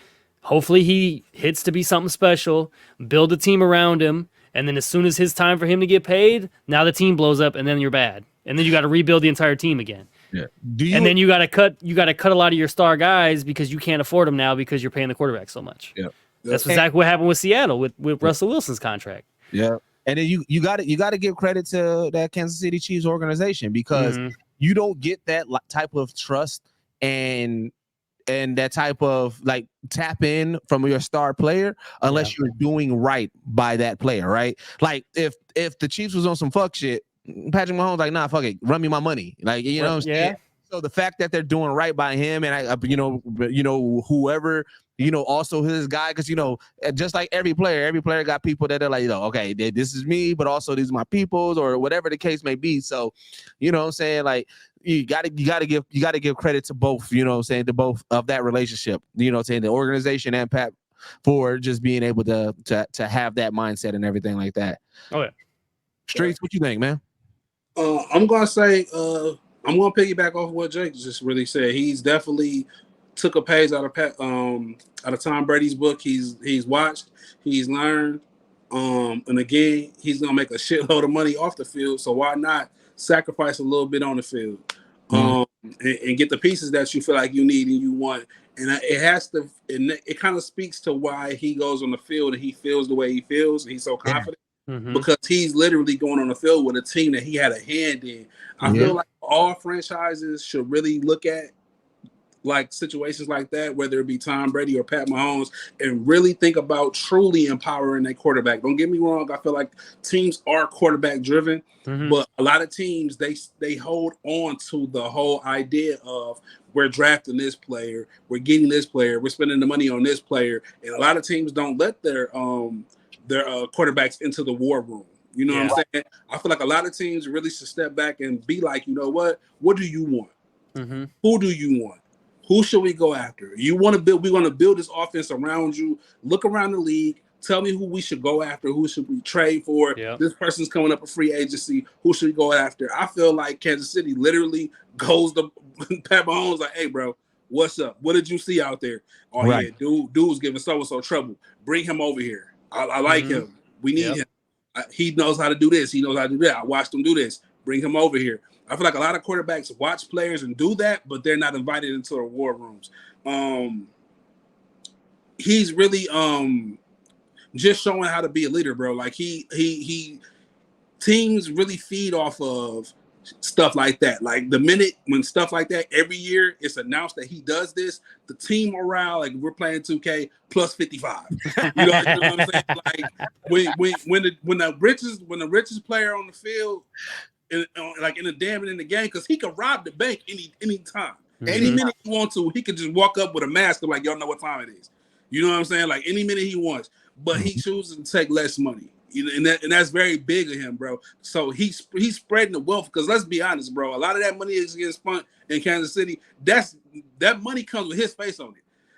Hopefully he hits to be something special, build a team around him, and then as soon as it's time for him to get paid, now the team blows up and then you're bad. And then you got to rebuild the entire team again. Yeah. And then you got to cut a lot of your star guys because you can't afford them now because you're paying the quarterback so much. Yeah. That's exactly what happened with Seattle with Russell Wilson's contract. Yeah. And then you got to give credit to that Kansas City Chiefs organization because you don't get that type of trust and that type of like tap in from your star player unless you're doing right by that player, right? Like if the Chiefs was on some fuck shit, Patrick Mahomes like, nah, fuck it, run me my money. Like, you know what I'm saying? So the fact that they're doing right by him and whoever, also his guy, because just like every player got people that are like, okay, this is me, but also these are my peoples or whatever the case may be. So, you know what I'm saying? Like, you gotta give credit to both, to both of that relationship, the organization and Pat for just being able to have that mindset and everything like that. Oh yeah. Streetz, what you think, man? I'm gonna say I'm gonna piggyback off what Jake just really said. He's definitely took a page out of Tom Brady's book. He's watched, he's learned, and again, he's gonna make a shitload of money off the field. So why not sacrifice a little bit on the field, and get the pieces that you feel like you need and you want. And it kind of speaks to why he goes on the field and he feels the way he feels. And he's so confident because he's literally going on the field with a team that he had a hand in. I feel like all franchises should really look at like situations like that, whether it be Tom Brady or Pat Mahomes, and really think about truly empowering their quarterback. Don't get me wrong. I feel like teams are quarterback driven, but a lot of teams, they hold on to the whole idea of we're drafting this player, we're getting this player, we're spending the money on this player. And a lot of teams don't let their quarterbacks into the war room. You know what I'm saying? I feel like a lot of teams really should step back and be like, you know what? What do you want? Who do you want? Who should we go after? You want to build? We want to build this offense around you. Look around the league. Tell me who we should go after. Who should we trade for? This person's coming up a free agency. Who should we go after? I feel like Kansas City literally goes to Pat Mahomes like, hey, bro, what's up? What did you see out there? Oh, yeah, dude's giving so-and-so trouble. Bring him over here. I like him. We need him. He knows how to do this. He knows how to do that. I watched him do this. Bring him over here. I feel like a lot of quarterbacks watch players and do that, but they're not invited into the war rooms. He's really just showing how to be a leader, bro. Like he teams really feed off of stuff like that. Like the minute when stuff like that every year it's announced that he does this, the team morale, like we're playing 2K plus 55. You know what I'm saying? Like when the richest player on the field, like in the damn in the game, because he could rob the bank any time, any minute he wants to. He could just walk up with a mask and like, y'all know what time it is. You know what I'm saying? Like any minute he wants, but he chooses to take less money. You know, and that's very big of him, bro. So he's spreading the wealth, because let's be honest, bro. A lot of that money is getting spent in Kansas City. That money comes with his face on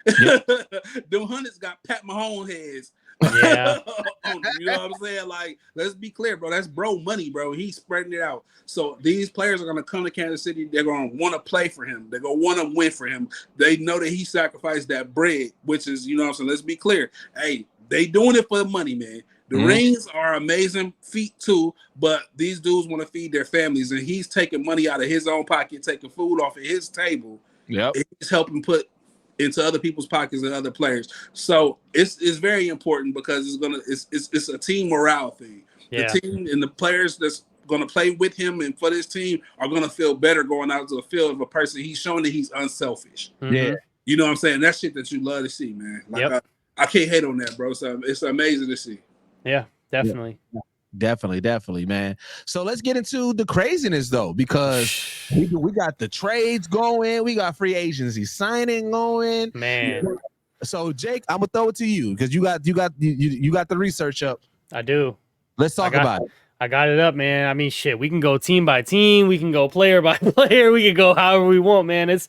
it. Them hundreds got Pat Mahomes heads. Yeah. You know what I'm saying? Like, let's be clear, bro. That's bro money, bro. He's spreading it out. So these players are gonna come to Kansas City. They're gonna want to play for him. They're gonna want to win for him. They know that he sacrificed that bread, which is, you know what I'm saying? Let's be clear. Hey, they doing it for the money, man. The rings are amazing feat too, but these dudes want to feed their families, and he's taking money out of his own pocket, taking food off of his table. Yep, he's helping put into other people's pockets and other players. So it's very important, because it's a team morale thing. Yeah. The team and the players that's going to play with him and for this team are going to feel better going out to the field of a person. He's showing that he's unselfish. Yeah, you know what I'm saying? That's shit that you love to see, man. Like I can't hate on that, bro. So it's amazing to see. Yeah, definitely. Yeah. Definitely, man. So let's get into the craziness, though, because we got the trades going, we got free agency signing going, man. So Jake, I'm gonna throw it to you, because you got the research up. I do. Let's talk about it. I got it up, man. I mean, shit, we can go team by team, we can go player by player, we can go however we want, man. It's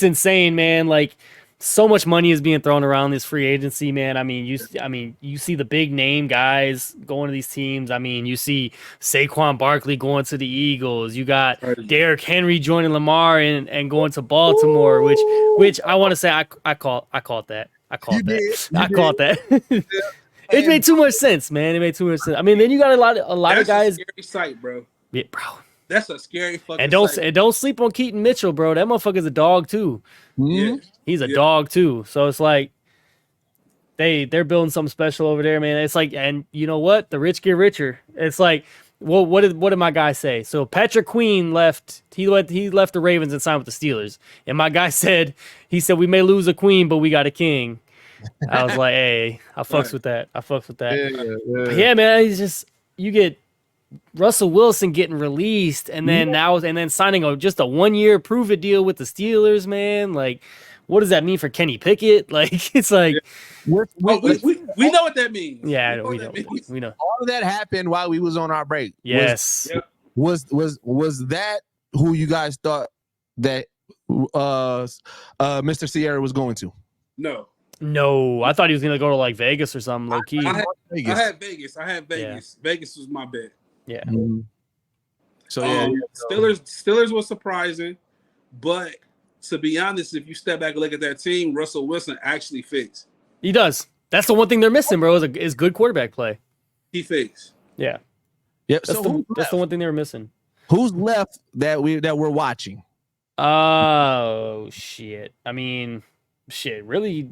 insane, man. Like, so much money is being thrown around this free agency, man. I mean, you see the big name guys going to these teams. I mean, you see Saquon Barkley going to the Eagles. You got Derrick Henry joining Lamar and going to Baltimore, which I want to say I called that. It made too much sense, man. It made too much sense. I mean, then you got a lot of guys. That's a scary sight, bro. Yeah, bro. That's a scary fucking sight. And don't sleep on Keaton Mitchell, bro. That motherfucker's a dog too. Yeah. He's a dog too. So it's like they're building something special over there, man. It's like, and you know what? The rich get richer. It's like, well, what did my guy say? So Patrick Queen left. He left the Ravens and signed with the Steelers. And my guy said we may lose a queen, but we got a king. I was like, hey, I fucks with that. Yeah, man. He's just, you get Russell Wilson getting released, and then signing just a 1-year prove it deal with the Steelers, man. Like, what does that mean for Kenny Pickett? Like, it's like we know what that means. Yeah, we know. All of that happened while we was on our break. Yes. Was that who you guys thought that Mr. Sierra was going to? No, I thought he was gonna go to like Vegas or something, low key. I had Vegas. Yeah. Vegas was my bet. Yeah. So Steelers was surprising, but to be honest, if you step back and look at that team, Russell Wilson actually fits. He does. That's the one thing they're missing, bro. Is good quarterback play. He fits. Yeah. Yep. That's the one thing they were missing. Who's left that we're watching? Oh shit. I mean, really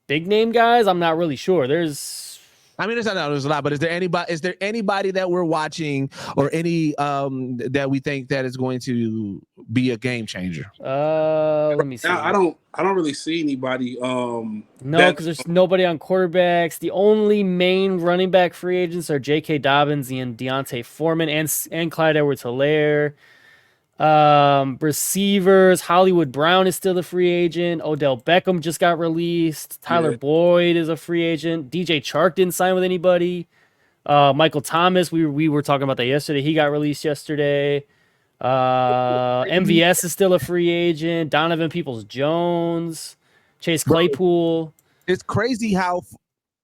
big name guys. I'm not really sure. There's a lot, but is there anybody that we're watching, or any that we think that is going to be a game changer? Let me see. I don't really see anybody. No, because there's nobody on quarterbacks. The only main running back free agents are J.K. Dobbins and Deontay Foreman and Clyde Edwards-Helaire. Receivers, Hollywood Brown is still a free agent. Odell Beckham just got released. Tyler Boyd is a free agent. DJ Chark didn't sign with anybody. Michael Thomas, we were talking about that yesterday. He got released yesterday. MVS is still a free agent. Donovan Peoples-Jones, Chase Claypool. It's crazy how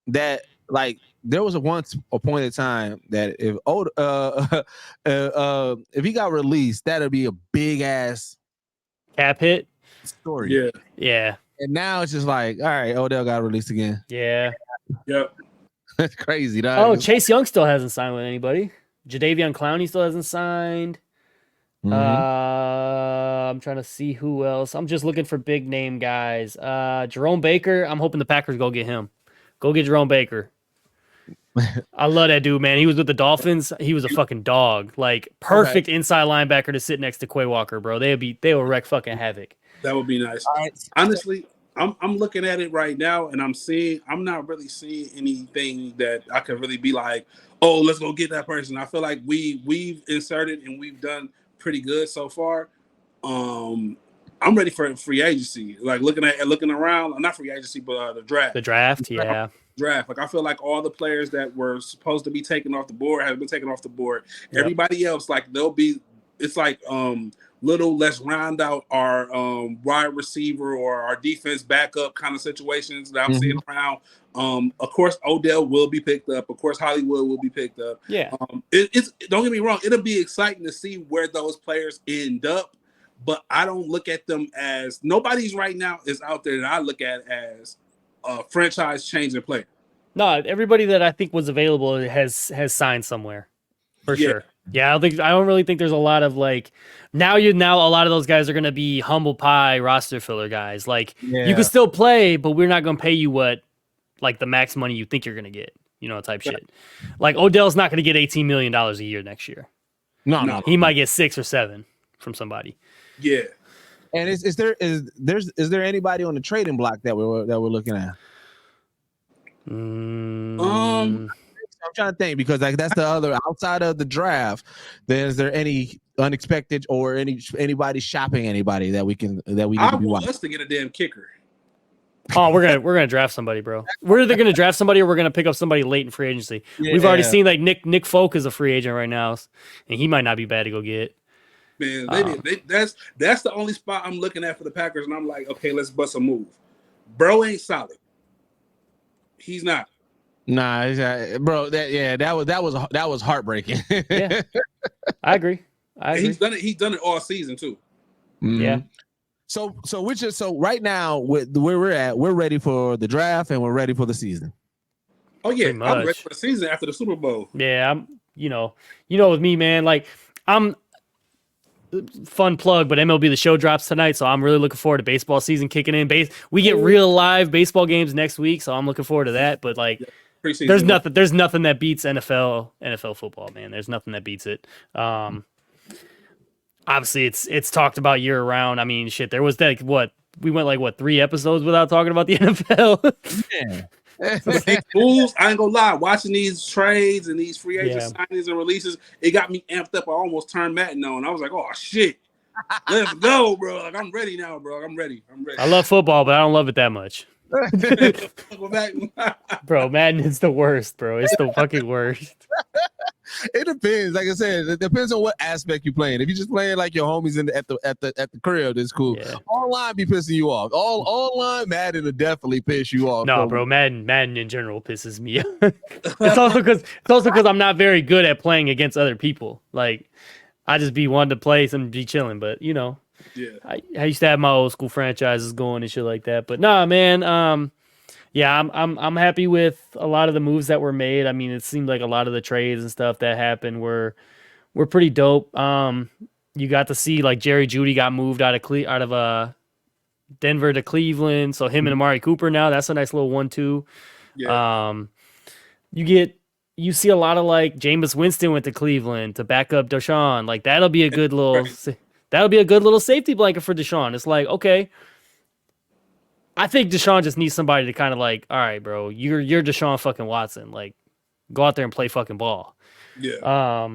that like there was once a point in time that if he got released, that'd be a big ass cap hit story. Yeah. And now it's just like, all right, Odell got released again. Yeah. Yep. That's crazy, dog. Oh, Chase Young still hasn't signed with anybody. Jadeveon Clowney still hasn't signed. Mm-hmm. I'm trying to see who else. I'm just looking for big name guys. Jerome Baker. I'm hoping the Packers go get him. Go get Jerome Baker. I love that dude, man. He was with the Dolphins. He was a fucking dog. Like perfect inside linebacker to sit next to Quay Walker, bro. They would wreck fucking havoc. That would be nice. Honestly, I'm looking at it right now, and I'm not really seeing anything that I could really be like, oh, let's go get that person. I feel like we've inserted and we've done pretty good so far. I'm ready for free agency. Like looking around, not free agency, but the draft. The draft, yeah. Draft. Like I feel like all the players that were supposed to be taken off the board have been taken off the board. Yep. Everybody else, like it's like little let's round out our wide receiver or our defense backup kind of situations that I'm seeing around. Of course, Odell will be picked up. Of course, Hollywood will be picked up. Yeah. It's don't get me wrong. It'll be exciting to see where those players end up, but I don't look at them as nobody's right now is out there that I look at as a franchise changing player. No, everybody that I think was available has signed somewhere for sure. Yeah, I don't really think there's a lot of like now a lot of those guys are gonna be humble pie roster filler guys. Like you can still play, but we're not gonna pay you what like the max money you think you're gonna get, type shit. Like Odell's not gonna get $18 million a year next year. No. He might get 6 or 7 from somebody. Yeah. And is there anybody on the trading block that we're looking at? I'm trying to think because like that's the other outside of the draft. Is there any unexpected or anybody shopping anybody that we need to be watching? Want us to get a damn kicker. Oh, we're gonna draft somebody, bro. We're either gonna draft somebody or we're gonna pick up somebody late in free agency. Yeah. We've already seen like Nick Folk is a free agent right now, and he might not be bad to go get. Man, that's the only spot I'm looking at for the Packers, and I'm like, okay, let's bust a move. Bro ain't solid. He's not. Nah, bro. That was heartbreaking. Yeah, I agree. He's done it all season too. Mm-hmm. Yeah. So right now with where we're at, we're ready for the draft and we're ready for the season. Oh yeah, I'm ready for the season after the Super Bowl. Yeah, I'm. With me, man. Like I'm. Fun plug, but MLB The Show drops tonight, so I'm really looking forward to baseball season kicking in. We get real live baseball games next week, so I'm looking forward to that. But like, there's nothing that beats NFL football, man. There's nothing that beats it. Obviously, it's talked about year round. I mean, shit, there was that we went 3 episodes without talking about the NFL. Yeah. Fools, I ain't gonna lie. Watching these trades and these free agent signings and releases, it got me amped up. I almost turned Madden on. I was like, "Oh shit, let's go, bro! Like I'm ready now, bro. I'm ready. I love football, but I don't love it that much." Bro, Madden is the worst, bro. It's the fucking worst. It depends. Like I said, it depends on what aspect you're playing. If you're just playing like your homies at the crib, that's cool. Yeah. Online be pissing you off. Online Madden will definitely piss you off. No, bro, Madden in general pisses me off. It's also because I'm not very good at playing against other people. Like I just be wanting to play and be chilling, but yeah. I used to have my old school franchises going and shit like that. But nah, man, yeah, I'm happy with a lot of the moves that were made. I mean, it seemed like a lot of the trades and stuff that happened were pretty dope. You got to see like Jerry Jeudy got moved out of Denver to Cleveland, so him and Amari Cooper now. That's a nice little 1-2. Yeah. You see a lot of like Jameis Winston went to Cleveland to back up Deshaun. Like that'll be a good little That'll be a good little safety blanket for Deshaun. It's like, okay, I think Deshaun just needs somebody to kind of like, all right, bro, you're Deshaun fucking Watson. Like, go out there and play fucking ball. Yeah.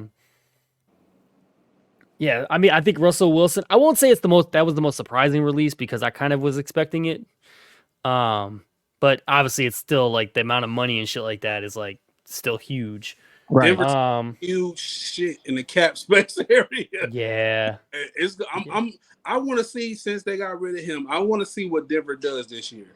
Yeah, I mean, I think Russell Wilson, I won't say that was the most surprising release because I kind of was expecting it. But obviously it's still like the amount of money and shit like that is like still huge. Right. Huge shit in the cap space area. Yeah. I want to see, since they got rid of him, I want to see what Denver does this year.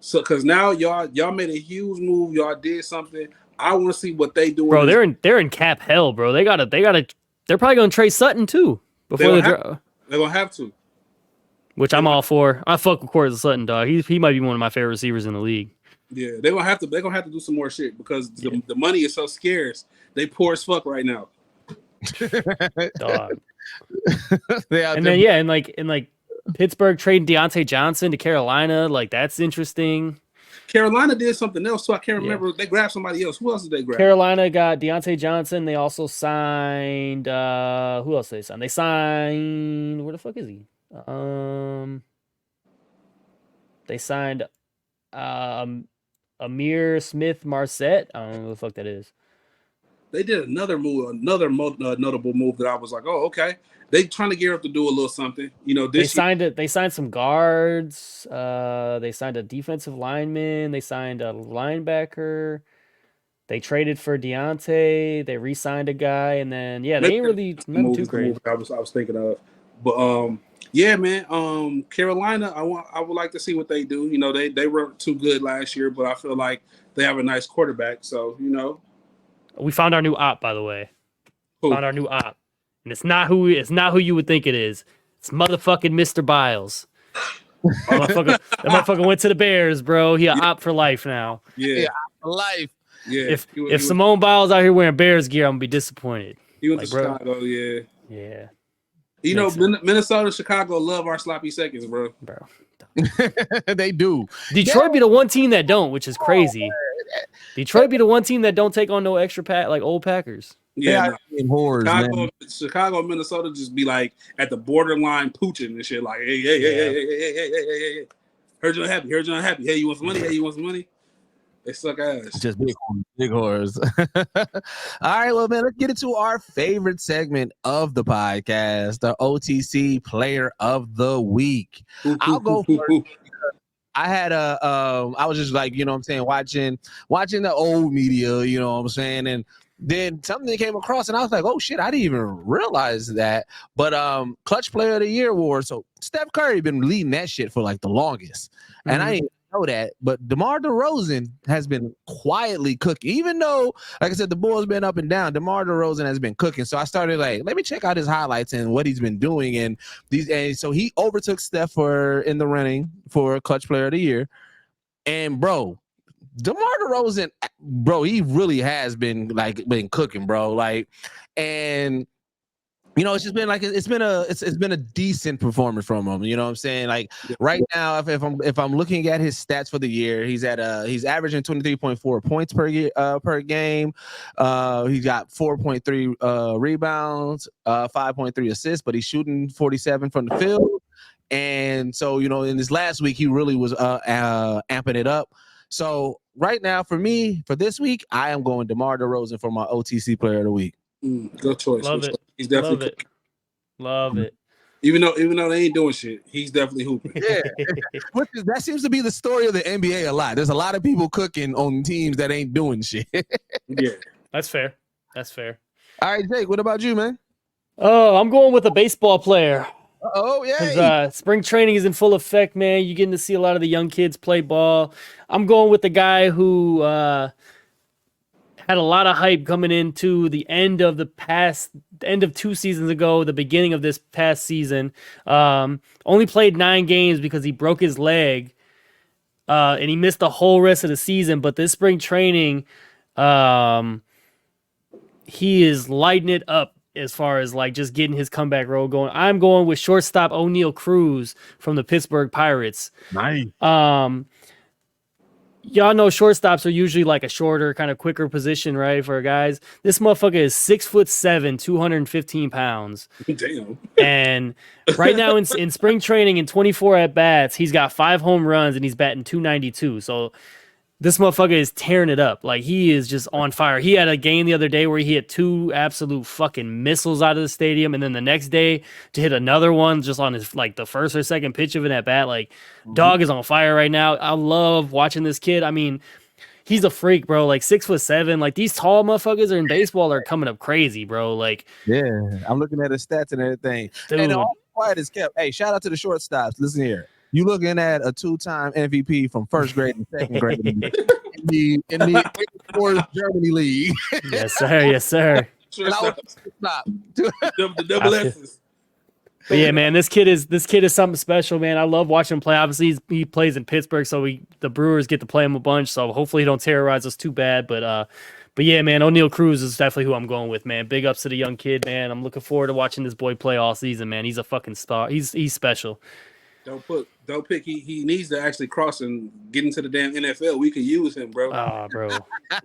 So, because now y'all made a huge move, y'all did something. I want to see what they do. Bro, they're in cap hell, bro. They're probably gonna trade Sutton too before the draft. They're gonna have to. Which I'm all for. I fuck with Cortland Sutton, dog. He might be one of my favorite receivers in the league. Yeah, they're gonna have to do some more shit because the money is so scarce. They poor as fuck right now. Dog. And then and like Pittsburgh trading Deontay Johnson to Carolina, like that's interesting. Carolina did something else, so I can't remember. They grabbed somebody else. Who else did they grab? Carolina got Deontay Johnson. They also signed who else did they sign? They signed, where the fuck is he? They signed Amir Smith Marset. I don't know who the fuck that is. They did another notable move that I was like, oh, okay. They trying to gear up to do a little something. You know, they signed some guards. They signed a defensive lineman. They signed a linebacker. They traded for Deontay. They re-signed a guy, and then they ain't really nothing too crazy. I was thinking of, but yeah, man. Carolina, I would like to see what they do. You know, they weren't too good last year, but I feel like they have a nice quarterback. So you know, we found our new op, by the way. Who? Found our new op, and it's not who you would think it is. It's motherfucking Mr. Biles. That motherfucker went to the Bears, bro. He an op for life now. Yeah, for life. Yeah. If Simone Biles out here wearing Bears gear, I'm gonna be disappointed. He went to Chicago, yeah. Yeah. You know, Minnesota, Chicago love our sloppy seconds, bro. They do. Detroit be the one team that don't, which is crazy. Detroit be the one team that don't take on no extra like old Packers. Yeah, Chicago, Minnesota just be like at the borderline pooching and shit. Like, hey. Heard you unhappy. Hey, you want some money? They suck ass. Just big horrors. All right, well, man, let's get into our favorite segment of the podcast, the OTC Player of the Week. I'll go first. I had I was just like, you know what I'm saying, watching the old media, you know what I'm saying, and then something came across, and I was like, oh shit, I didn't even realize that. But Clutch Player of the Year award. So Steph Curry been leading that shit for like the longest, and I didn't know that. But DeMar DeRozan has been quietly cooking, even though, like I said, the Bulls been up and down. DeMar DeRozan has been cooking. So I started like, let me check out his highlights and what he's been doing, and so he overtook Steph in the running for Clutch Player of the Year, and bro. DeMar DeRozan, bro, he really has been cooking, bro. Like, and you know, it's just been like it's been a decent performance from him. You know what I'm saying? Like right now, if I'm looking at his stats for the year, he's averaging 23.4 points per game. He's got 4.3 rebounds, 5.3 assists, but he's shooting 47 from the field. And so, you know, in this last week, he really was amping it up. So right now, for me, for this week, I am going DeMar DeRozan for my OTC Player of the Week. Good choice. Love it. He's definitely Love it. Even though they ain't doing shit, he's definitely hooping. Yeah, that seems to be the story of the NBA a lot. There's a lot of people cooking on teams that ain't doing shit. Yeah, that's fair. All right, Jake, what about you, man? Oh, I'm going with a baseball player. Oh, yeah. Spring training is in full effect, man. You're getting to see a lot of the young kids play ball. I'm going with the guy who had a lot of hype coming into the end of 2 seasons ago, the beginning of this past season. Only played 9 games because he broke his leg, and he missed the whole rest of the season. But this spring training, he is lighting it up as far as like just getting his comeback road going. I'm going with shortstop O'Neal Cruz from the Pittsburgh Pirates. Nice. y'all know shortstops are usually like a shorter, kind of quicker position, right? For guys, this motherfucker is 6'7", 215 pounds. Damn. And right now in spring training, in 24 at bats, he's got 5 home runs and he's batting 292. So this motherfucker is tearing it up. Like, he is just on fire. He had a game the other day where he hit 2 absolute fucking missiles out of the stadium, and then the next day to hit another one just on his, like, the first or second pitch of it at bat. Like, dog is on fire right now. I love watching this kid. I mean, he's a freak, bro. Like, 6'7". Like, these tall motherfuckers in baseball are coming up crazy, bro. Like, yeah, I'm looking at his stats and everything. dude. And all quiet is kept. Hey, shout out to the shortstops. Listen here. You looking at a 2-time MVP from first grade and second grade in the Germany league. Yes, sir. Yes, sir. The double S's. But yeah, man, this kid is something special, man. I love watching him play. Obviously, he plays in Pittsburgh, so the Brewers get to play him a bunch. So hopefully, he don't terrorize us too bad. But yeah, man, O'Neal Cruz is definitely who I'm going with, man. Big ups to the young kid, man. I'm looking forward to watching this boy play all season, man. He's a fucking star. He's special. Don't pick. He needs to actually cross and get into the damn NFL. We could use him, bro.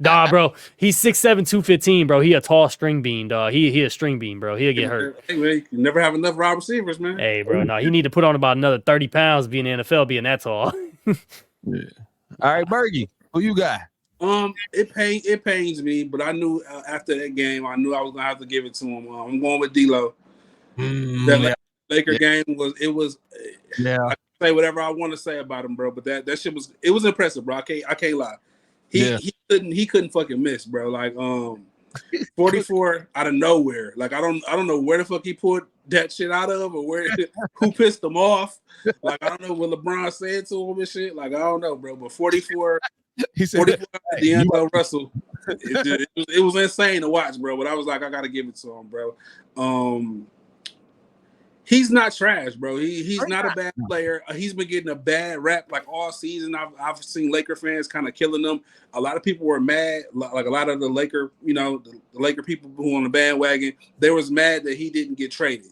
Nah, bro. He's 6'7", 215, bro. He a tall string bean, dog. He a string bean, bro. He'll get hurt. Hey, man, you never have enough wide receivers, man. Hey, bro. No, he need to put on about another 30 pounds being in the NFL, being that tall. Yeah. All right, Burgie, who you got? It pains me, but I knew after that game, I knew I was gonna have to give it to him. I'm going with D-Lo. That Laker game was. Yeah. I can say whatever I want to say about him, bro. But that shit was impressive, bro. I can't lie. He couldn't fucking miss, bro. Like 44 out of nowhere. Like I don't know where the fuck he pulled that shit out of, or who pissed him off. Like I don't know what LeBron said to him and shit. Like I don't know, bro. But 44. He said, 44 D'Angelo Russell. It was insane to watch, bro. But I was like, I gotta give it to him, bro. He's not trash, bro. He's not a bad player. He's been getting a bad rap like all season. I've seen Laker fans kind of killing him. A lot of people were mad, like a lot of the Laker, the Laker people who on the bandwagon, they was mad that he didn't get traded.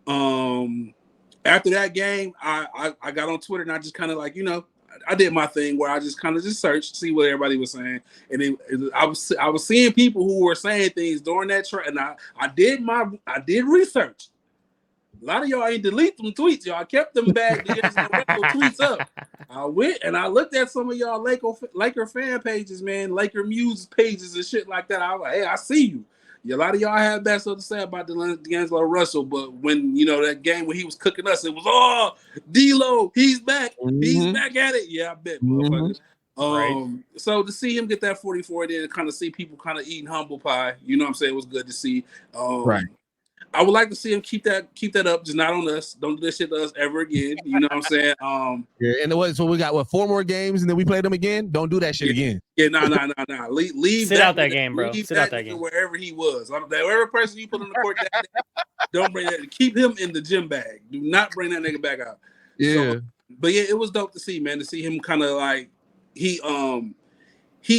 After that game, I got on Twitter and I just kind of like, I did my thing where I just kind of searched, see what everybody was saying, and I was seeing people who were saying things during that trade, and I did research. A lot of y'all ain't delete them tweets, y'all. I kept them back. Tweets up. I went and I looked at some of y'all Laker fan pages, man, Laker Muse pages and shit like that. I was like, hey, I see you. A lot of y'all have bad stuff to say about D'Angelo Russell, but when that game when he was cooking us, it was D-Lo, he's back, he's back at it. Yeah, I bet, motherfuckers. Right. So to see him get that 44, then kind of see people kind of eating humble pie, you know what I'm saying, it was good to see. Right. I would like to see him keep that up, just not on us. Don't do this shit to us ever again. You know what I'm saying? Yeah, and so we got 4 more games, and then we play them again. Don't do that shit again. Yeah, no. Leave. Sit out that game, bro. Sit out that game. Wherever he was, wherever person you put on the court, don't bring that. Keep him in the gym bag. Do not bring that nigga back out. Yeah. So, but yeah, it was dope to see, man. To see him kind of like he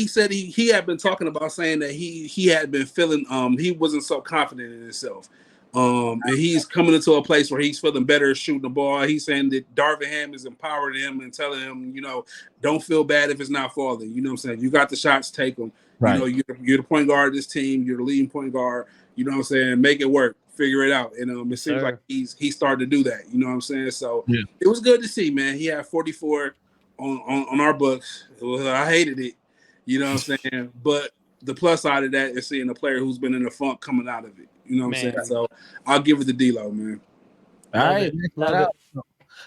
said he had been talking about saying that he had been feeling he wasn't so confident in himself. And he's coming into a place where he's feeling better shooting the ball. He's saying that Darvin Ham is empowering him and telling him, don't feel bad if it's not falling. You know what I'm saying? You got the shots, take them. Right. You're the point guard of this team. You're the leading point guard. You know what I'm saying? Make it work. Figure it out. And it seems like he's started to do that. You know what I'm saying? So It was good to see, man. He had 44 on our books. I hated it. You know what I'm saying? But the plus side of that is seeing a player who's been in a funk coming out of it. You know what I'm saying? So I'll give it to D-Lo, man. All right.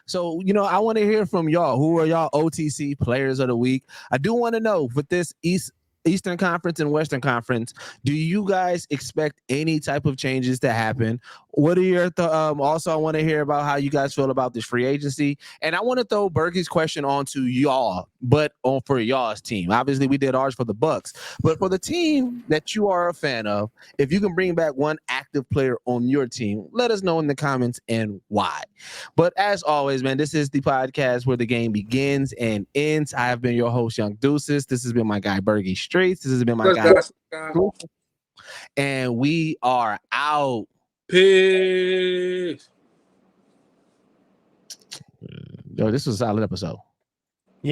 So, I want to hear from y'all. Who are y'all OTC players of the week? I do want to know with this Eastern Conference and Western Conference, do you guys expect any type of changes to happen? What are your also I want to hear about how you guys feel about this free agency, and I want to throw Burgie's question on to y'all, but for y'all's team. Obviously we did ours for the Bucks, but for the team that you are a fan of, if you can bring back one active player on your team, let us know in the comments and why. But as always, man, this is the podcast where the game begins and ends. I have been your host, Young Deuces. This has been my guy Burgie Streetz. This has been my guy, and we are out. Peace. Yo, this was a solid episode.